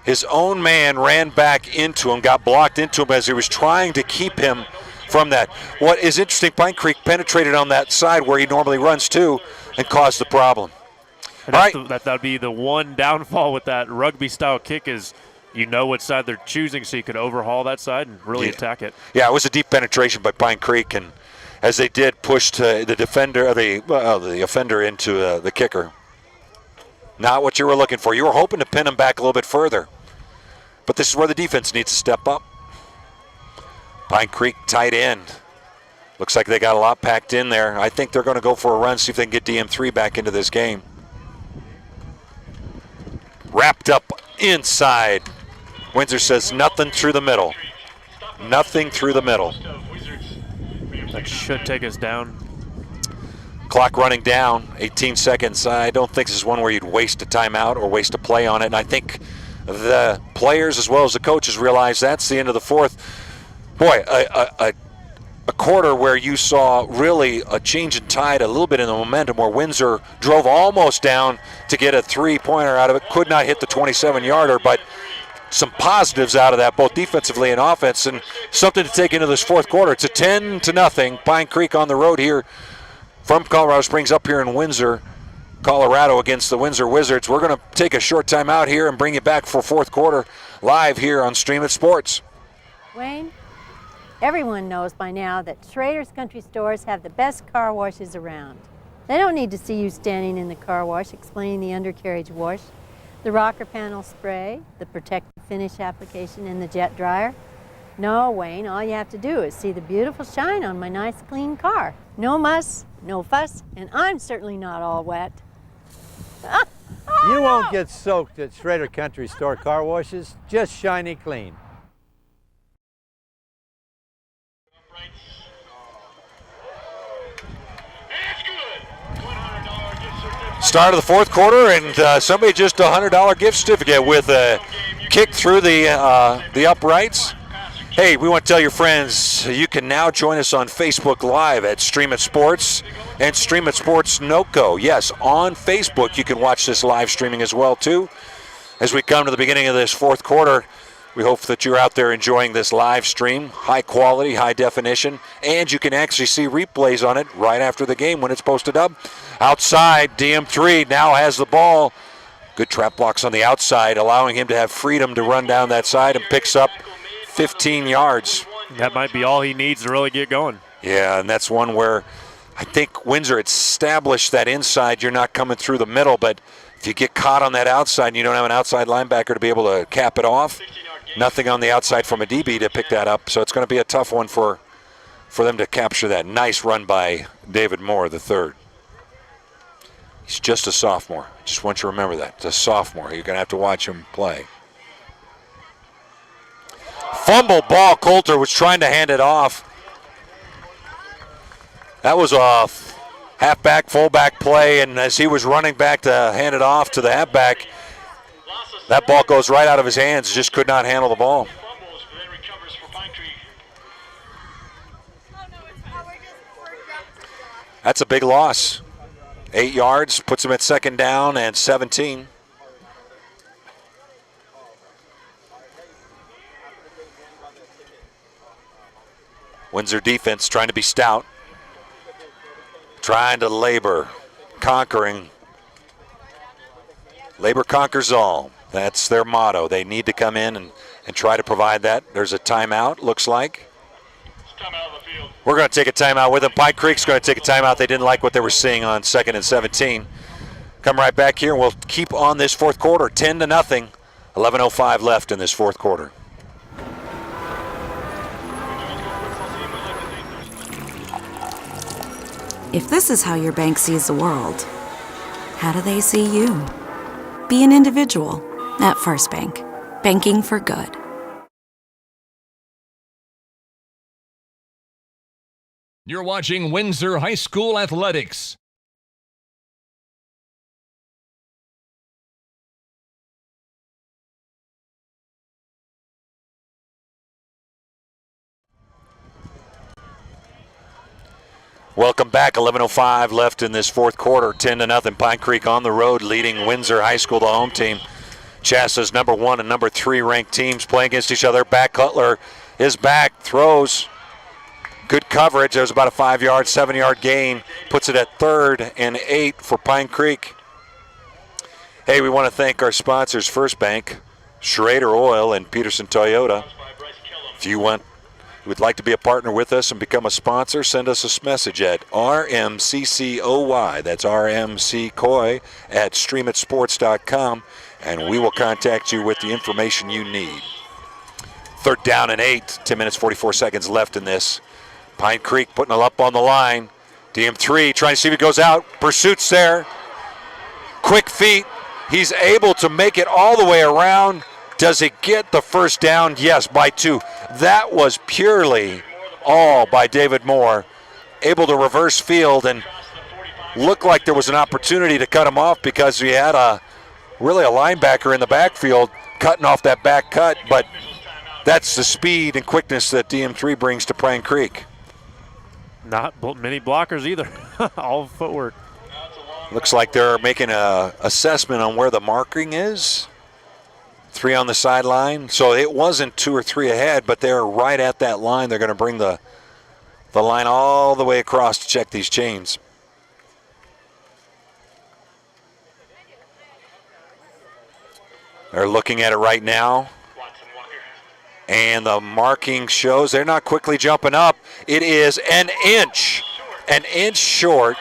His own man ran back into him, got blocked into him as he was trying to keep him from that. What is interesting, Pine Creek penetrated on that side where he normally runs to and caused the problem. And that would be the one downfall with that rugby-style kick is what side they're choosing, so you could overhaul that side and really attack it. Yeah, it was a deep penetration by Pine Creek, and as they did, pushed the defender, the offender into the kicker. Not what you were looking for. You were hoping to pin him back a little bit further. But this is where the defense needs to step up. Pine Creek tight end. Looks like they got a lot packed in there. I think they're going to go for a run, see if they can get DM3 back into this game. Wrapped up inside. Windsor says nothing through the middle. Nothing through the middle. That should take us down. Clock running down, 18 seconds. I don't think this is one where you'd waste a timeout or waste a play on it. And I think the players as well as the coaches realize that's the end of the 4th. Boy, a quarter where you saw really a change in tide, a little bit in the momentum, where Windsor drove almost down to get a 3-pointer out of it. Could not hit the 27-yarder, but some positives out of that, both defensively and offense, and something to take into this 4th quarter. It's a 10-0 Pine Creek on the road here from Colorado Springs up here in Windsor, Colorado, against the Windsor Wizards. We're going to take a short time out here and bring you back for 4th quarter live here on Stream It Sports. Wayne, everyone knows by now that Schrader's Country Stores have the best car washes around. They don't need to see you standing in the car wash explaining the undercarriage wash, the rocker panel spray, the protective finish application, and the jet dryer. No, Wayne, all you have to do is see the beautiful shine on my nice clean car. No muss, no fuss, and I'm certainly not all wet. You won't get soaked at Schrader Country Store car washes, just shiny clean. Start of the 4th quarter, and somebody just a $100 gift certificate with a kick through the uprights. Hey, we want to tell your friends you can now join us on Facebook Live at Stream It Sports and Stream It Sports NoCo. Yes, on Facebook you can watch this live streaming as well too. As we come to the beginning of this 4th quarter, we hope that you're out there enjoying this live stream, high quality, high definition, and you can actually see replays on it right after the game when it's posted up. Outside, DM3 now has the ball. Good trap blocks on the outside, allowing him to have freedom to run down that side, and picks up 15 yards. That might be all he needs to really get going. Yeah, and that's one where I think Windsor established that inside you're not coming through the middle, but if you get caught on that outside and you don't have an outside linebacker to be able to cap it off, nothing on the outside from a DB to pick that up. So it's going to be a tough one for them to capture that. Nice run by David Moore, the third. He's just a sophomore. Just want you to remember that. It's a sophomore. You're going to have to watch him play. Fumble ball. Coulter was trying to hand it off. That was a halfback, fullback play, and as he was running back to hand it off to the halfback, that ball goes right out of his hands. Just could not handle the ball. That's a big loss. 8 yards, puts him at 2nd down and 17. Windsor defense trying to be stout, trying to labor, conquering. Labor conquers all. That's their motto. They need to come in and try to provide that. There's a timeout, looks like. We're going to take a timeout with them. Pine Creek's going to take a timeout. They didn't like what they were seeing on 2nd and 17. Come right back here, and we'll keep on this fourth quarter, 10-0. 11:05 left in this fourth quarter. If this is how your bank sees the world, how do they see you? Be an individual at First Bank. Banking for good. You're watching Windsor High School Athletics. Welcome back. 11:05 left in this fourth quarter. 10-0. Pine Creek on the road, leading Windsor High School, the home team. Chasa's number 1 and number 3 ranked teams playing against each other. Back Cutler is back, throws. Good coverage. There's about a 5-yard, 7-yard gain. Puts it at 3rd and 8 for Pine Creek. Hey, we want to thank our sponsors, First Bank, Schrader Oil, and Pedersen Toyota. If you would like to be a partner with us and become a sponsor, send us a message at RMCCOY. That's RMCCOY at streamitsports.com, and we will contact you with the information you need. 3rd down and 8. 10 minutes, 44 seconds left in this. Pine Creek putting it up on the line. DM3 trying to see if it goes out. Pursuit's there. Quick feet. He's able to make it all the way around. Does it get the first down? Yes, by 2. That was purely all by David Moore. Able to reverse field and looked like there was an opportunity to cut him off because he had a linebacker in the backfield cutting off that back cut, but that's the speed and quickness that DM3 brings to Pine Creek. Not many blockers either. All footwork. Looks like they're making an assessment on where the marking is. 3 on the sideline. So it wasn't 2 or 3 ahead, but they're right at that line. They're going to bring the line all the way across to check these chains. They're looking at it right now. And the marking shows they're not quickly jumping up. It is an inch short.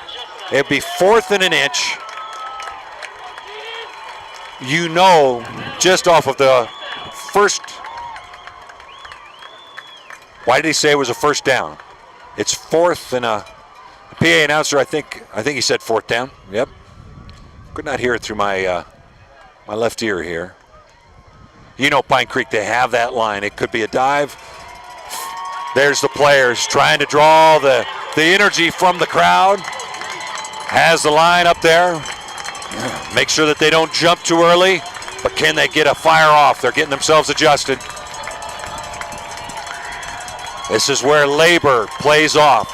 It'd be 4th and an inch. You know, just off of the first. Why did he say it was a first down? It's 4th and a. The PA announcer, I think he said 4th down. Yep. Could not hear it through my my left ear here. You know, Pine Creek, they have that line. It could be a dive. There's the players trying to draw the energy from the crowd. Has the line up there. Make sure that they don't jump too early, but can they get a fire off? They're getting themselves adjusted. This is where labor plays off.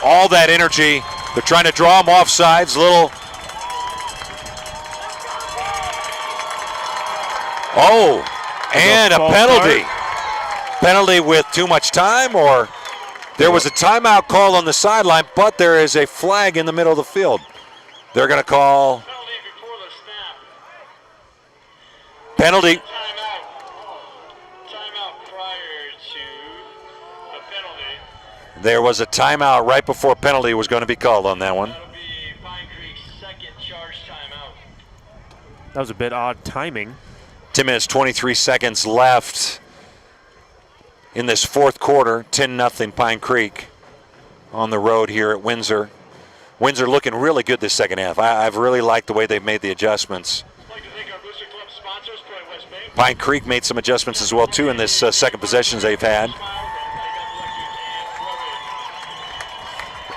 All that energy. They're trying to draw them off sides. And a penalty. Penalty with too much time, or there was a timeout call on the sideline, but there is a flag in the middle of the field. They're going to call penalty. Timeout prior to a penalty. There was a timeout right before penalty was going to be called on that one. That'll be Pine Creek's 2nd charge timeout. That was a bit odd timing. 10 minutes, 23 seconds left in this fourth quarter. 10-0 Pine Creek on the road here at Windsor. Windsor looking really good this second half. I've really liked the way they've made the adjustments. Pine Creek made some adjustments as well, too, in this second possessions they've had.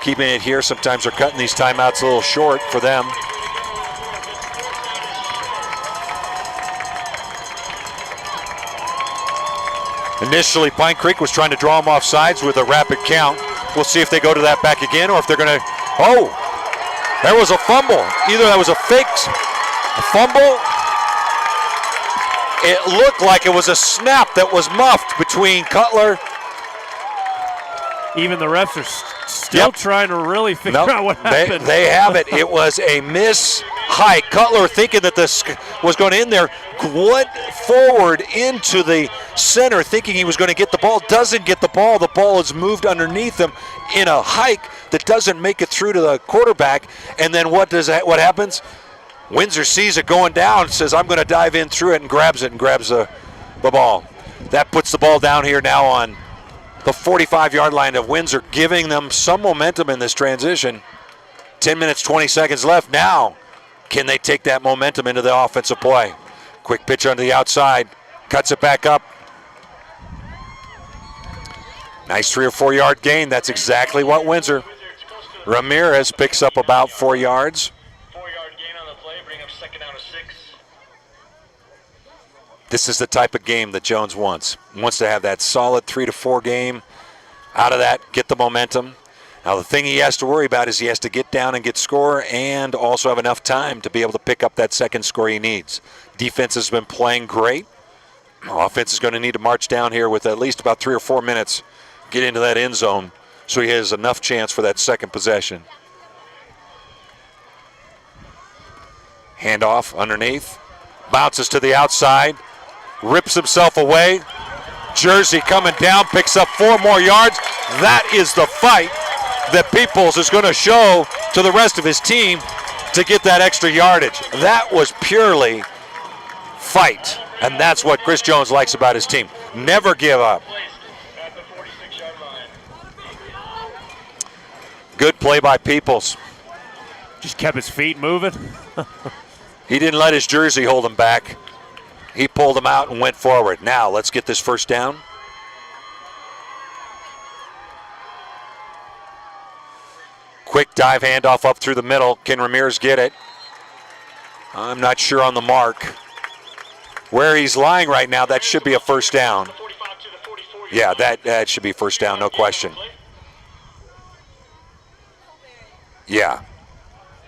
keeping it here. Sometimes they're cutting these timeouts a little short for them. Initially, Pine Creek was trying to draw them off sides with a rapid count. We'll see if they go to that back again or if they're going to. Oh, there was a fumble. Either that was a fake fumble. It looked like it was a snap that was muffed between Cutler. Even the refs are still trying to really figure out what happened. They have it. It was a miss hike. Cutler, thinking that this was going in there, went forward into the center thinking he was going to get the ball. Doesn't get the ball. The ball is moved underneath him in a hike that doesn't make it through to the quarterback. And then what happens? Windsor sees it going down, says, I'm going to dive in through it, and grabs the ball. That puts the ball down here now on the 45-yard line of Windsor, giving them some momentum in this transition. 10 minutes, 20 seconds left. Now, can they take that momentum into the offensive play? Quick pitch on the outside, cuts it back up. Nice 3 or 4 yard gain. That's exactly what Windsor. Ramirez picks up about 4 yards. 4-yard gain on the play, bring up second down to 6. This is the type of game that Jones wants. He wants to have that solid 3 to 4 game. Out of that, get the momentum. Now the thing he has to worry about is he has to get down and get score and also have enough time to be able to pick up that second score he needs. Defense has been playing great. Offense is going to need to march down here with at least about 3 or 4 minutes, get into that end zone so he has enough chance for that second possession. Handoff underneath, bounces to the outside, rips himself away. Jersey coming down, picks up 4 more yards. That is the fight that Peoples is going to show to the rest of his team to get that extra yardage. That was purely fight, and that's what Chris Jones likes about his team. Never give up. Good play by Peoples. Just kept his feet moving. He didn't let his jersey hold him back. He pulled him out and went forward. Now let's get this first down. Quick dive handoff up through the middle. Can Ramirez get it? I'm not sure on the mark. Where he's lying right now, that should be a first down. Yeah, that should be first down, no question. Yeah,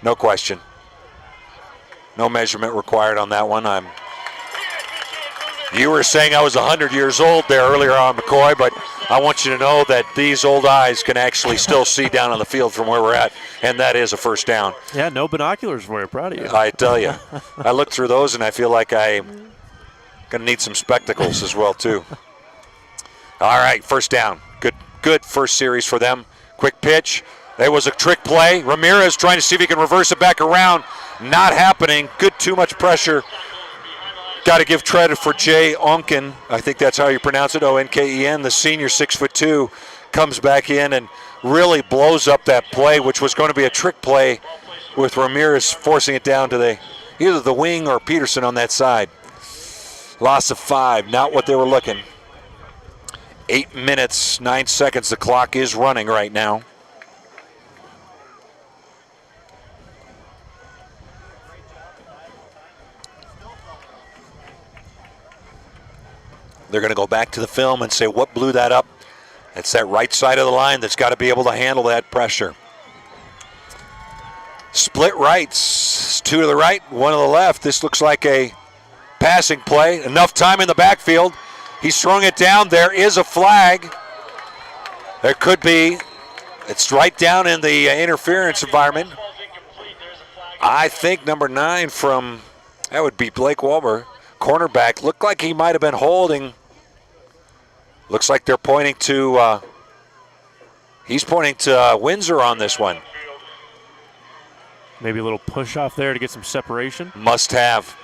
no question. No measurement required on that one. You were saying I was 100 years old there earlier on, McCoy, but I want you to know that these old eyes can actually still see down on the field from where we're at, and that is a first down. Yeah, no binoculars for you. Proud of you. I tell you, I look through those, and I feel like I'm going to need some spectacles as well, too. All right, first down. Good first series for them. Quick pitch. There was a trick play. Ramirez trying to see if he can reverse it back around. Not happening. Too much pressure. Got to give credit for Jay Onken. I think that's how you pronounce it, Onken. The senior, 6'2", comes back in and really blows up that play, which was going to be a trick play with Ramirez forcing it down to either the wing or Pedersen on that side. Loss of 5, not what they were looking. 8 minutes, 9 seconds. The clock is running right now. They're going to go back to the film and say, what blew that up? It's that right side of the line that's got to be able to handle that pressure. Split rights, 2 to the right, 1 to the left. This looks like a passing play. Enough time in the backfield. He strung it down. There is a flag. There could be. It's right down in the interference environment. I think number 9 from, that would be Blake Walber. Cornerback, looked like he might have been holding. Looks like they're pointing to, he's pointing to Windsor on this one. Maybe a little push off there to get some separation. Must have.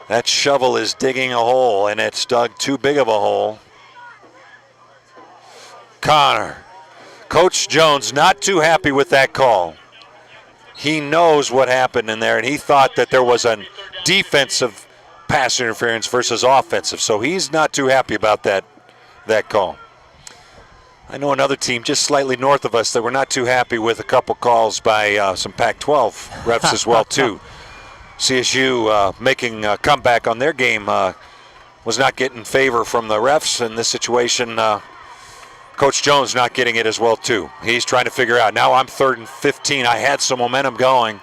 That shovel is digging a hole, and it's dug too big of a hole. Connor. Coach Jones not too happy with that call. He knows what happened in there, and he thought that there was a defensive pass interference versus offensive, so he's not too happy about that call. I know another team just slightly north of us that were not too happy with a couple calls by some Pac-12 refs as well, too. CSU making a comeback on their game was not getting favor from the refs in this situation. Coach Jones not getting it as well, too. He's trying to figure out, now I'm 3rd and 15. I had some momentum going,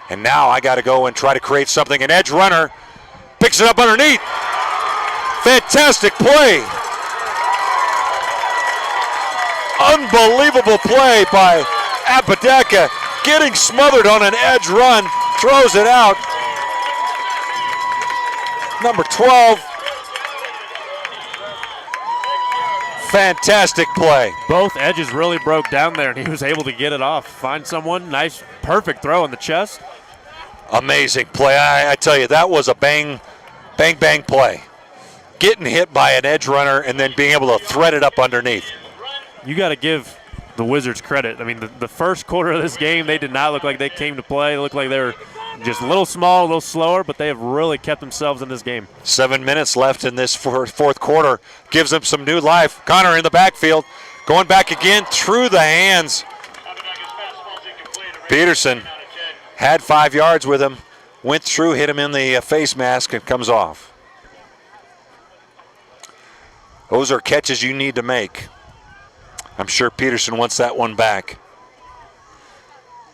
and now I got to go and try to create something. An edge runner picks it up underneath. Fantastic play. Unbelievable play by Apodaca, getting smothered on an edge run, throws it out. Number 12. Fantastic play. Both edges really broke down there, and he was able to get it off. Find someone, nice, perfect throw in the chest. Amazing play. I tell you, that was a bang, bang, bang play. Getting hit by an edge runner and then being able to thread it up underneath. You got to give the Wizards credit. I mean, the first quarter of this game, they did not look like they came to play. They looked like they were just a little small, a little slower, but they have really kept themselves in this game. 7 minutes left in this fourth quarter. Gives them some new life. Connor in the backfield. Going back again through the hands. Pedersen had 5 yards with him. Went through, hit him in the face mask, and comes off. Those are catches you need to make. I'm sure Pedersen wants that one back.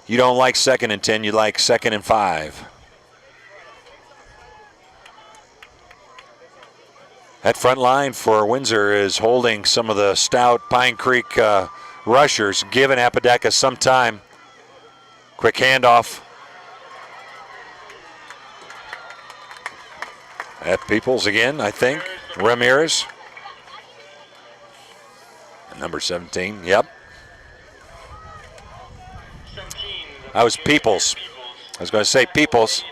You don't like 2nd and 10, you like 2nd and 5. That front line for Windsor is holding some of the stout Pine Creek rushers, giving Apodaca some time. Quick handoff. At Peoples again, I think. Ramirez. Number 17, yep. That was Peoples. I was going to say Peoples.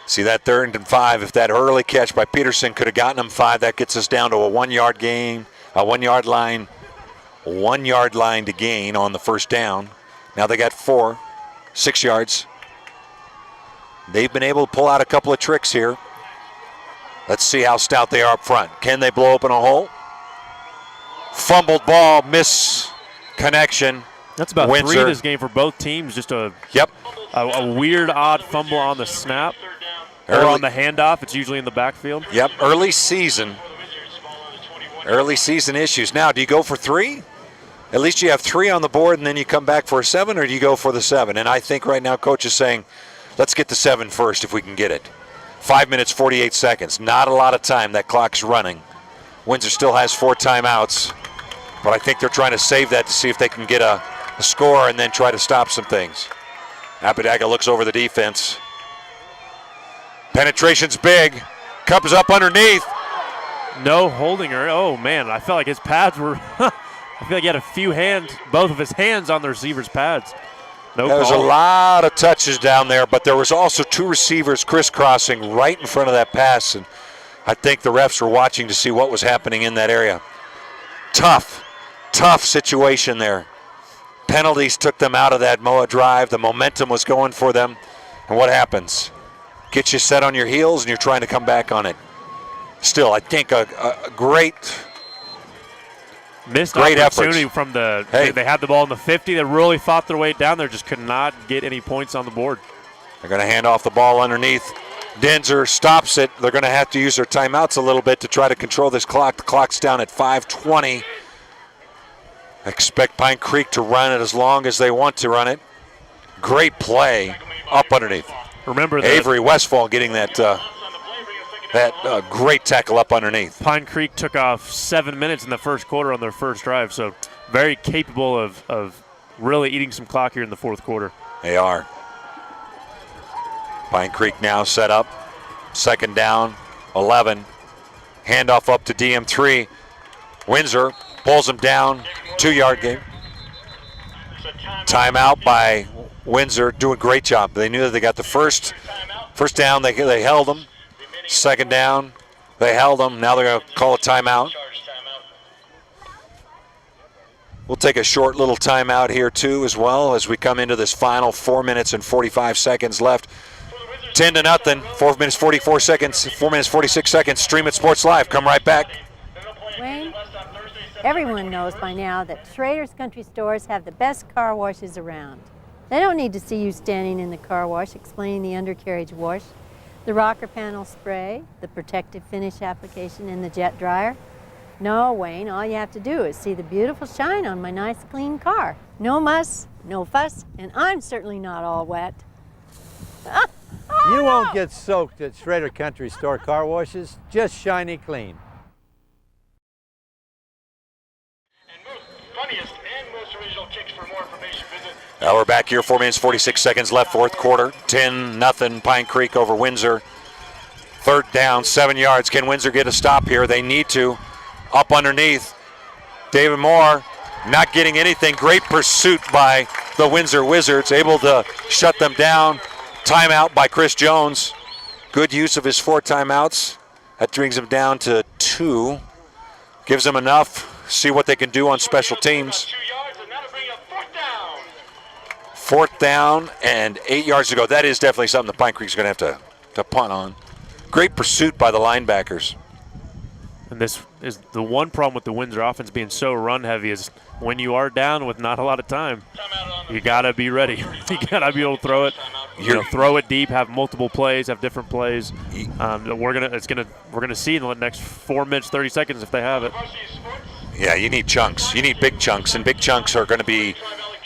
See that 3rd and 5. If that early catch by Pedersen could have gotten him 5, that gets us down to a 1 yard gain, a 1 yard line, 1 yard line to gain on the first down. Now they got 4, 6 yards. They've been able to pull out a couple of tricks here. Let's see how stout they are up front. Can they blow open a hole? Fumbled ball, miss connection. That's about Windsor. 3 this game for both teams. Just a weird, odd fumble on the snap. Or on the handoff. It's usually in the backfield. Yep, early season issues. Now, do you go for 3? At least you have 3 on the board and then you come back for a 7, or do you go for the 7? And I think right now Coach is saying, let's get the 7 first if we can get it. 5 minutes, 48 seconds. Not a lot of time. That clock's running. Windsor still has 4 timeouts, but I think they're trying to save that to see if they can get a score and then try to stop some things. Apodaca looks over the defense. Penetration's big. Comes up underneath. No holding her. Oh, man. I felt like his pads were I feel like he had both of his hands on the receiver's pads. No There was call. a lot of touches down there, but there was also 2 receivers crisscrossing right in front of that pass, and I think the refs were watching to see what was happening in that area. Tough situation there. Penalties took them out of that MOA drive. The momentum was going for them, and what happens? Gets you set on your heels, and you're trying to come back on it. Still, I think a great Missed Great opportunity efforts. from the Hey. they had the ball in the 50. They really fought their way down there, just could not get any points on the board. They're going to hand off the ball underneath. Denzer stops it. They're going to have to use their timeouts a little bit to try to control this clock. The clock's down at 5:20. I expect Pine Creek to run it as long as they want to run it. Great play up underneath. Remember that Avery Westfall getting that great tackle up underneath. Pine Creek took off 7 minutes in the first quarter on their first drive, so very capable of really eating some clock here in the fourth quarter. They are. Pine Creek now set up. 2nd down, 11. Handoff up to DM3. Windsor pulls him down. 2-yard gain. Timeout by Windsor. Doing a great job. They knew that they got the first down. They held them. 2nd down, they held them. Now they're going to call a timeout. We'll take a short little timeout here too as well as we come into this final 4 minutes and 45 seconds left. 10-0. 4 minutes 44 seconds. 4 minutes 46 seconds. Stream at Sports Live. Come right back. Wayne, everyone knows by now that Schrader's Country Stores have the best car washes around. They don't need to see you standing in the car wash explaining the undercarriage wash, the rocker panel spray, the protective finish application, and the jet dryer. No, Wayne, all you have to do is see the beautiful shine on my nice clean car. No muss, no fuss, and I'm certainly not all wet. You won't get soaked at Schrader Country Store car washes, just shiny clean. Funniest and most original kicks. For more information, visit. Now we're back here, 4 minutes 46 seconds left, fourth quarter. 10-0 Pine Creek over Windsor. Third down, 7 yards. Can Windsor get a stop here? They need to. Up underneath. David Moore not getting anything. Great pursuit by the Windsor Wizards, able to shut them down. Timeout by Chris Jones. Good use of his 4 timeouts. That brings him down to 2. Gives them enough. See what they can do on special teams. 4th down and 8 yards to go. That is definitely something the Pine Creek's going to have to punt on. Great pursuit by the linebackers. And this is the one problem with the Windsor offense being so run heavy is when you are down with not a lot of time, you gotta be ready. You gotta be able to throw it. Throw it deep, have multiple plays, have different plays. We're gonna see in the next 4 minutes 30 seconds if they have it. Yeah, you need chunks. You need big chunks, and big chunks are going to be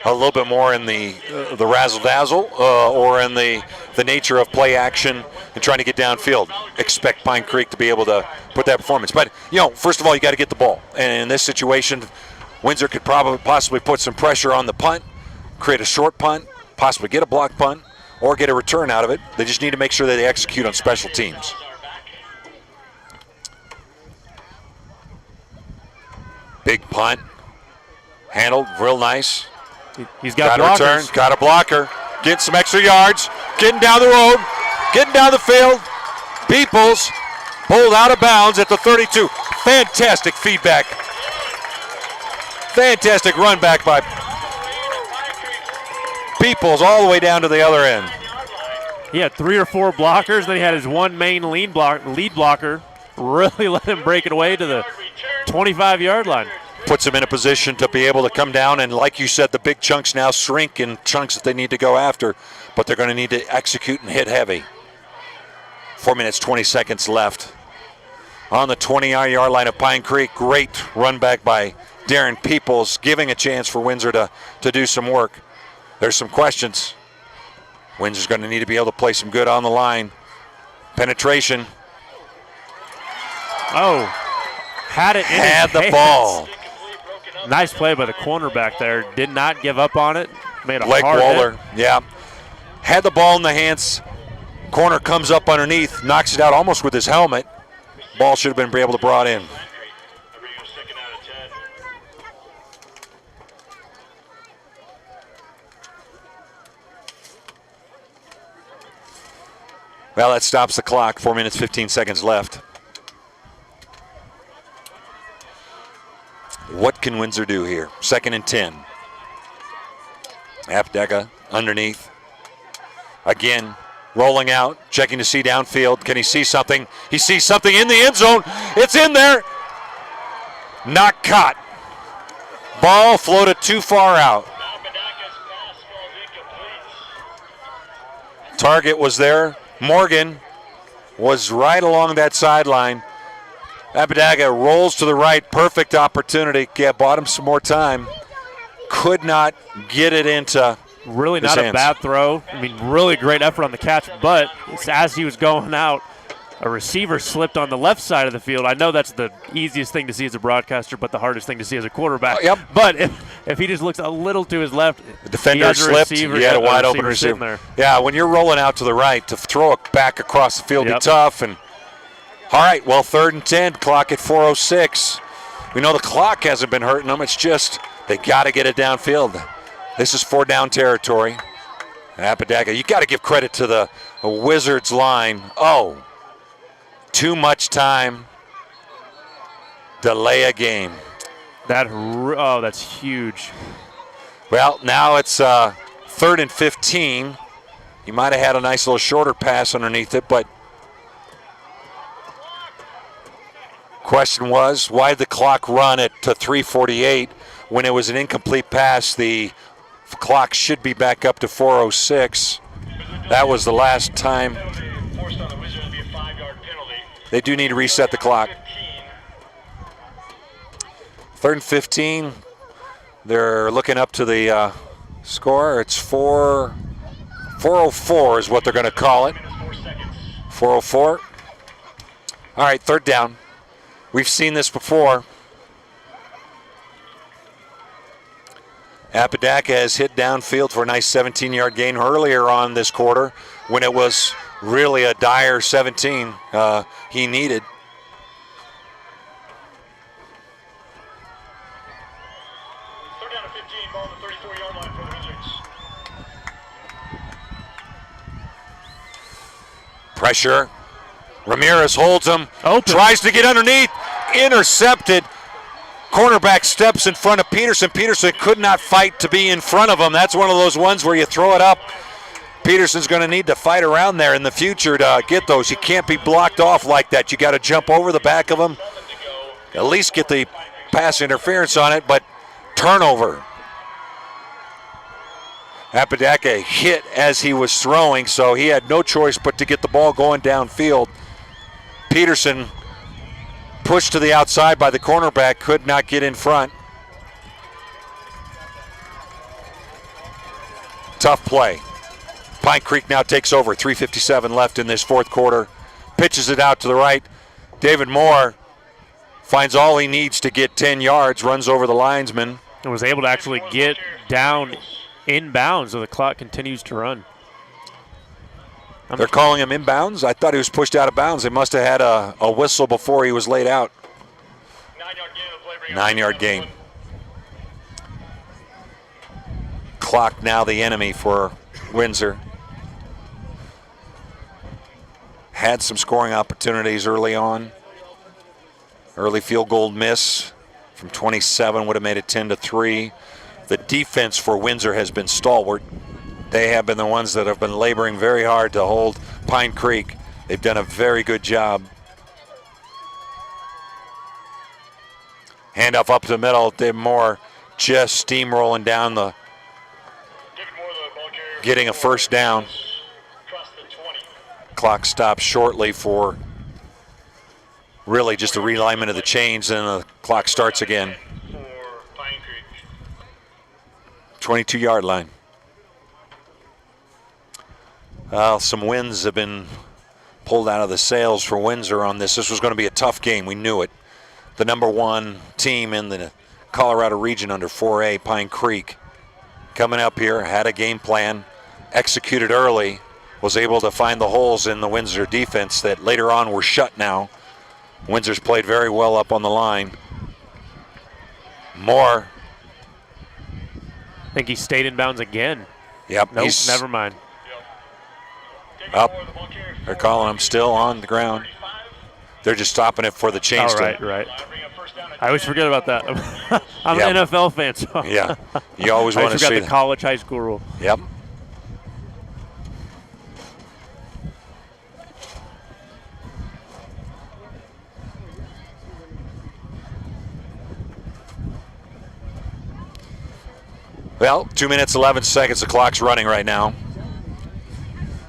a little bit more in the razzle-dazzle or in the nature of play action and trying to get downfield. Expect Pine Creek to be able to put that performance. But, first of all, you got to get the ball. And in this situation, Windsor could possibly put some pressure on the punt, create a short punt, possibly get a block punt, or get a return out of it. They just need to make sure that they execute on special teams. Big punt. Handled real nice. He's got a return, got a blocker. Getting some extra yards. Getting down the road. Getting down the field. Peoples pulled out of bounds at the 32. Fantastic feedback. Fantastic run back by Peoples all the way down to the other end. He had 3 or 4 blockers. Then he had his one main lead blocker. Really let him break it away to the 25-yard line. Puts him in a position to be able to come down, and like you said, the big chunks now shrink in chunks that they need to go after, but they're going to need to execute and hit heavy. 4 minutes, 20 seconds left. On the 20-yard line of Pine Creek, great run back by Darren Peoples, giving a chance for Windsor to do some work. There's some questions. Windsor's going to need to be able to play some good on the line. Penetration. Oh, had it in Had his the hands. ball. Nice play by the cornerback there. Did not give up on it. Made a Blake hard Waller, hit. yeah. Had the ball in the hands. Corner comes up underneath, knocks it out almost with his helmet. Ball should have been able to brought in. Well, that stops the clock. 4 minutes, 15 seconds left. What can Windsor do here? 2nd and 10. Apteka underneath. Again, rolling out, checking to see downfield. Can he see something? He sees something in the end zone. It's in there. Not caught. Ball floated too far out. Target was there. Morgan was right along that sideline. Apteka rolls to the right. Perfect opportunity. Yeah, bought him some more time. Could not get it into Really his not hands. a bad throw. I mean, really great effort on the catch, but as he was going out, a receiver slipped on the left side of the field. I know that's the easiest thing to see as a broadcaster, but the hardest thing to see as a quarterback. Yep. But if he just looks a little to his left, The defender slipped. He had a wide open receiver. There. Yeah, when you're rolling out to the right, to throw it back across the field Yep. be tough. And all right, well, 3rd and 10, clock at 4:06. We know the clock hasn't been hurting them. It's just they got to get it downfield. This is 4-down territory. Apteka, you got to give credit to the Wizards line. Oh, too much time. Delay a game. That's huge. Well, now it's 3rd and 15. He might have had a nice little shorter pass underneath it, but question was, why did the clock run at 3:48 when it was an incomplete pass? The clock should be back up to 4:06. That was the last time. They do need to reset the clock. 3rd and 15. They're looking up to the score. It's 4:04 is what they're going to call it. 4:04. All right, 3rd down. We've seen this before. Apodaca has hit downfield for a nice 17-yard gain earlier on this quarter when it was really a dire 17 he needed. Pressure. Ramirez holds him. Open. Tries to get underneath. Intercepted. Cornerback steps in front of Pedersen. Pedersen could not fight to be in front of him. That's one of those ones where you throw it up. Pedersen's going to need to fight around there in the future to get those. You can't be blocked off like that. You got to jump over the back of him. At least get the pass interference on it, but turnover. Apodaca hit as he was throwing, so he had no choice but to get the ball going downfield. Pedersen pushed to the outside by the cornerback, could not get in front. Tough play. Pine Creek now takes over. 3:57 left in this 4th quarter. Pitches it out to the right. David Moore finds all he needs to get 10 yards, runs over the linesman. And was able to actually get down inbounds, so the clock continues to run. They're calling him inbounds? I thought he was pushed out of bounds. They must have had a whistle before he was laid out. 9-yard gain. Clock now the enemy for Windsor. Had some scoring opportunities early on. Early field goal miss from 27 would have made it 10-3. The defense for Windsor has been stalwart. They have been the ones that have been laboring very hard to hold Pine Creek. They've done a very good job. Handoff up to the middle. David Moore just steamrolling down the, getting a 1st down. Clock stops shortly for really just a realignment of the chains, and the clock starts again. 22-yard line. Well, some winds have been pulled out of the sails for Windsor on this. This was going to be a tough game. We knew it. The #1 team in the Colorado region under 4A, Pine Creek, coming up here, had a game plan, executed early, was able to find the holes in the Windsor defense that later on were shut now. Windsor's played very well up on the line. Moore. I think he stayed in bounds again. Yep. Nope, never mind. Up. They're calling him still on the ground. They're just stopping it for the chains. Oh, right. I always forget about that. I'm an NFL fan, so. Yeah. You always want to see I forgot the college high school rule. Yep. Well, 2 minutes, 11 seconds. The clock's running right now.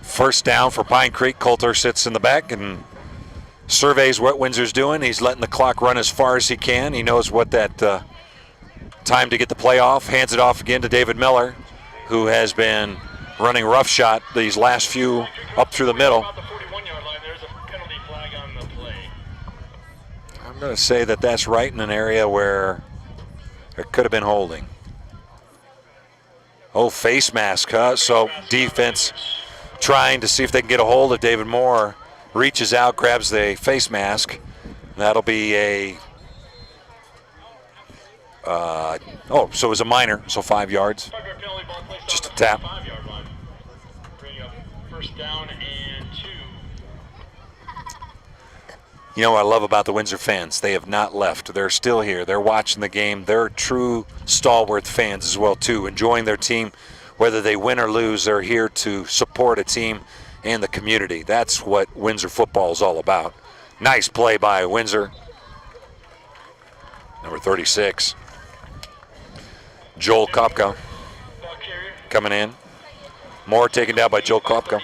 1st down for Pine Creek. Coulter sits in the back and surveys what Windsor's doing. He's letting the clock run as far as he can. He knows what that time to get the play off. Hands it off again to David Miller, who has been running roughshod these last few up through the middle. I'm going to say that that's right in an area where there could have been holding. Oh, face mask, huh? So defense trying to see if they can get a hold of David Moore. Reaches out, grabs the face mask. That'll be a, so it was a minor, so 5 yards. Just a tap. 1st down and 2. You know what I love about the Windsor fans? They have not left. They're still here. They're watching the game. They're true stalwart fans as well, too, enjoying their team. whether they win or lose, they're here to support a team and the community. That's what Windsor football is all about. Nice play by Windsor. Number 36. Joel Kopka coming in. Moore taken down by Joel Kopka.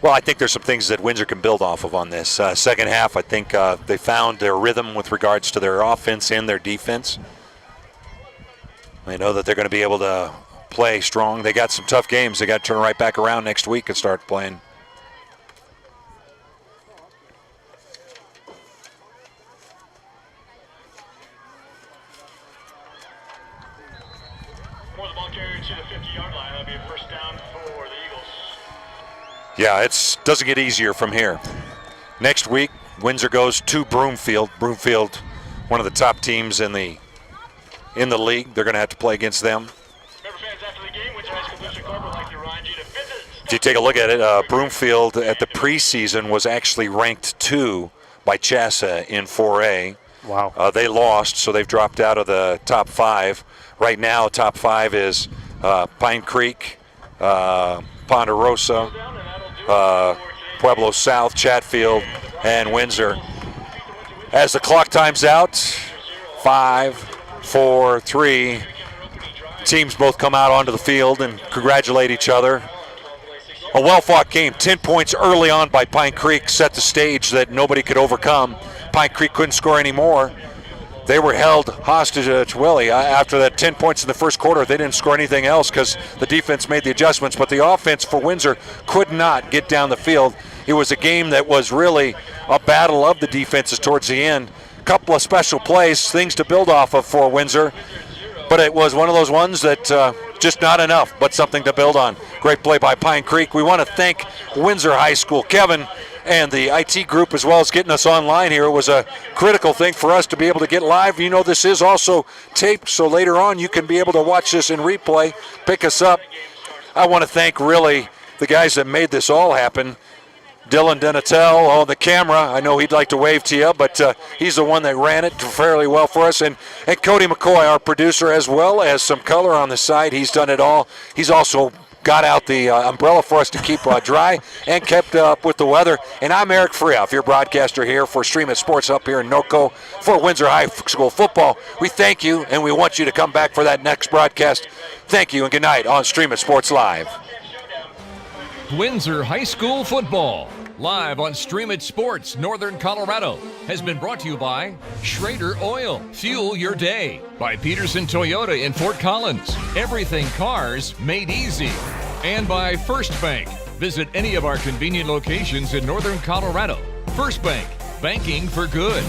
Well, I think there's some things that Windsor can build off of on this. Second half, I think they found their rhythm with regards to their offense and their defense. They know that they're going to be able to play strong. They got some tough games. They got to turn right back around next week and start playing. More the ball carrier to the 50-yard line. That'll be a first down for the Eagles. Yeah, it doesn't get easier from here. Next week, Windsor goes to Broomfield. Broomfield, one of the top teams in the league. They're going to have to play against them. If you take a look at it, Broomfield at the preseason was actually ranked 2 by Chassa in 4A. Wow. They lost, so they've dropped out of the top 5. Right now, top 5 is Pine Creek, Ponderosa, Pueblo South, Chatfield, and Windsor. As the clock times out, 5, 4, 3. Teams both come out onto the field and congratulate each other. A well-fought game. 10 points early on by Pine Creek set the stage that nobody could overcome. Pine Creek couldn't score anymore. They were held hostage at Willie. After that 10 points in the first quarter, they didn't score anything else because the defense made the adjustments. But the offense for Windsor could not get down the field. It was a game that was really a battle of the defenses towards the end. A couple of special plays, things to build off of for Windsor. But it was one of those ones that just not enough, but something to build on. Great play by Pine Creek. We want to thank Windsor High School, Kevin, and the IT group as well as getting us online here. It was a critical thing for us to be able to get live. You know, this is also taped, so later on you can be able to watch this in replay, pick us up. I want to thank really the guys that made this all happen. Dylan Denatel on the camera. I know he'd like to wave to you, but he's the one that ran it fairly well for us. And Cody McCoy, our producer, as well as some color on the side. He's done it all. He's also got out the umbrella for us to keep dry and kept up with the weather. And I'm Eric Friehauf, your broadcaster here for Stream It Sports up here in NOCO for Windsor High School football. We thank you, and we want you to come back for that next broadcast. Thank you, and good night on Stream It Sports Live. Windsor High School football, live on Stream It Sports Northern Colorado, has been brought to you by Schrader Oil, fuel your day, by Pedersen Toyota in Fort Collins, everything cars made easy, and by First Bank. Visit any of our convenient locations in Northern Colorado. First Bank, banking for good.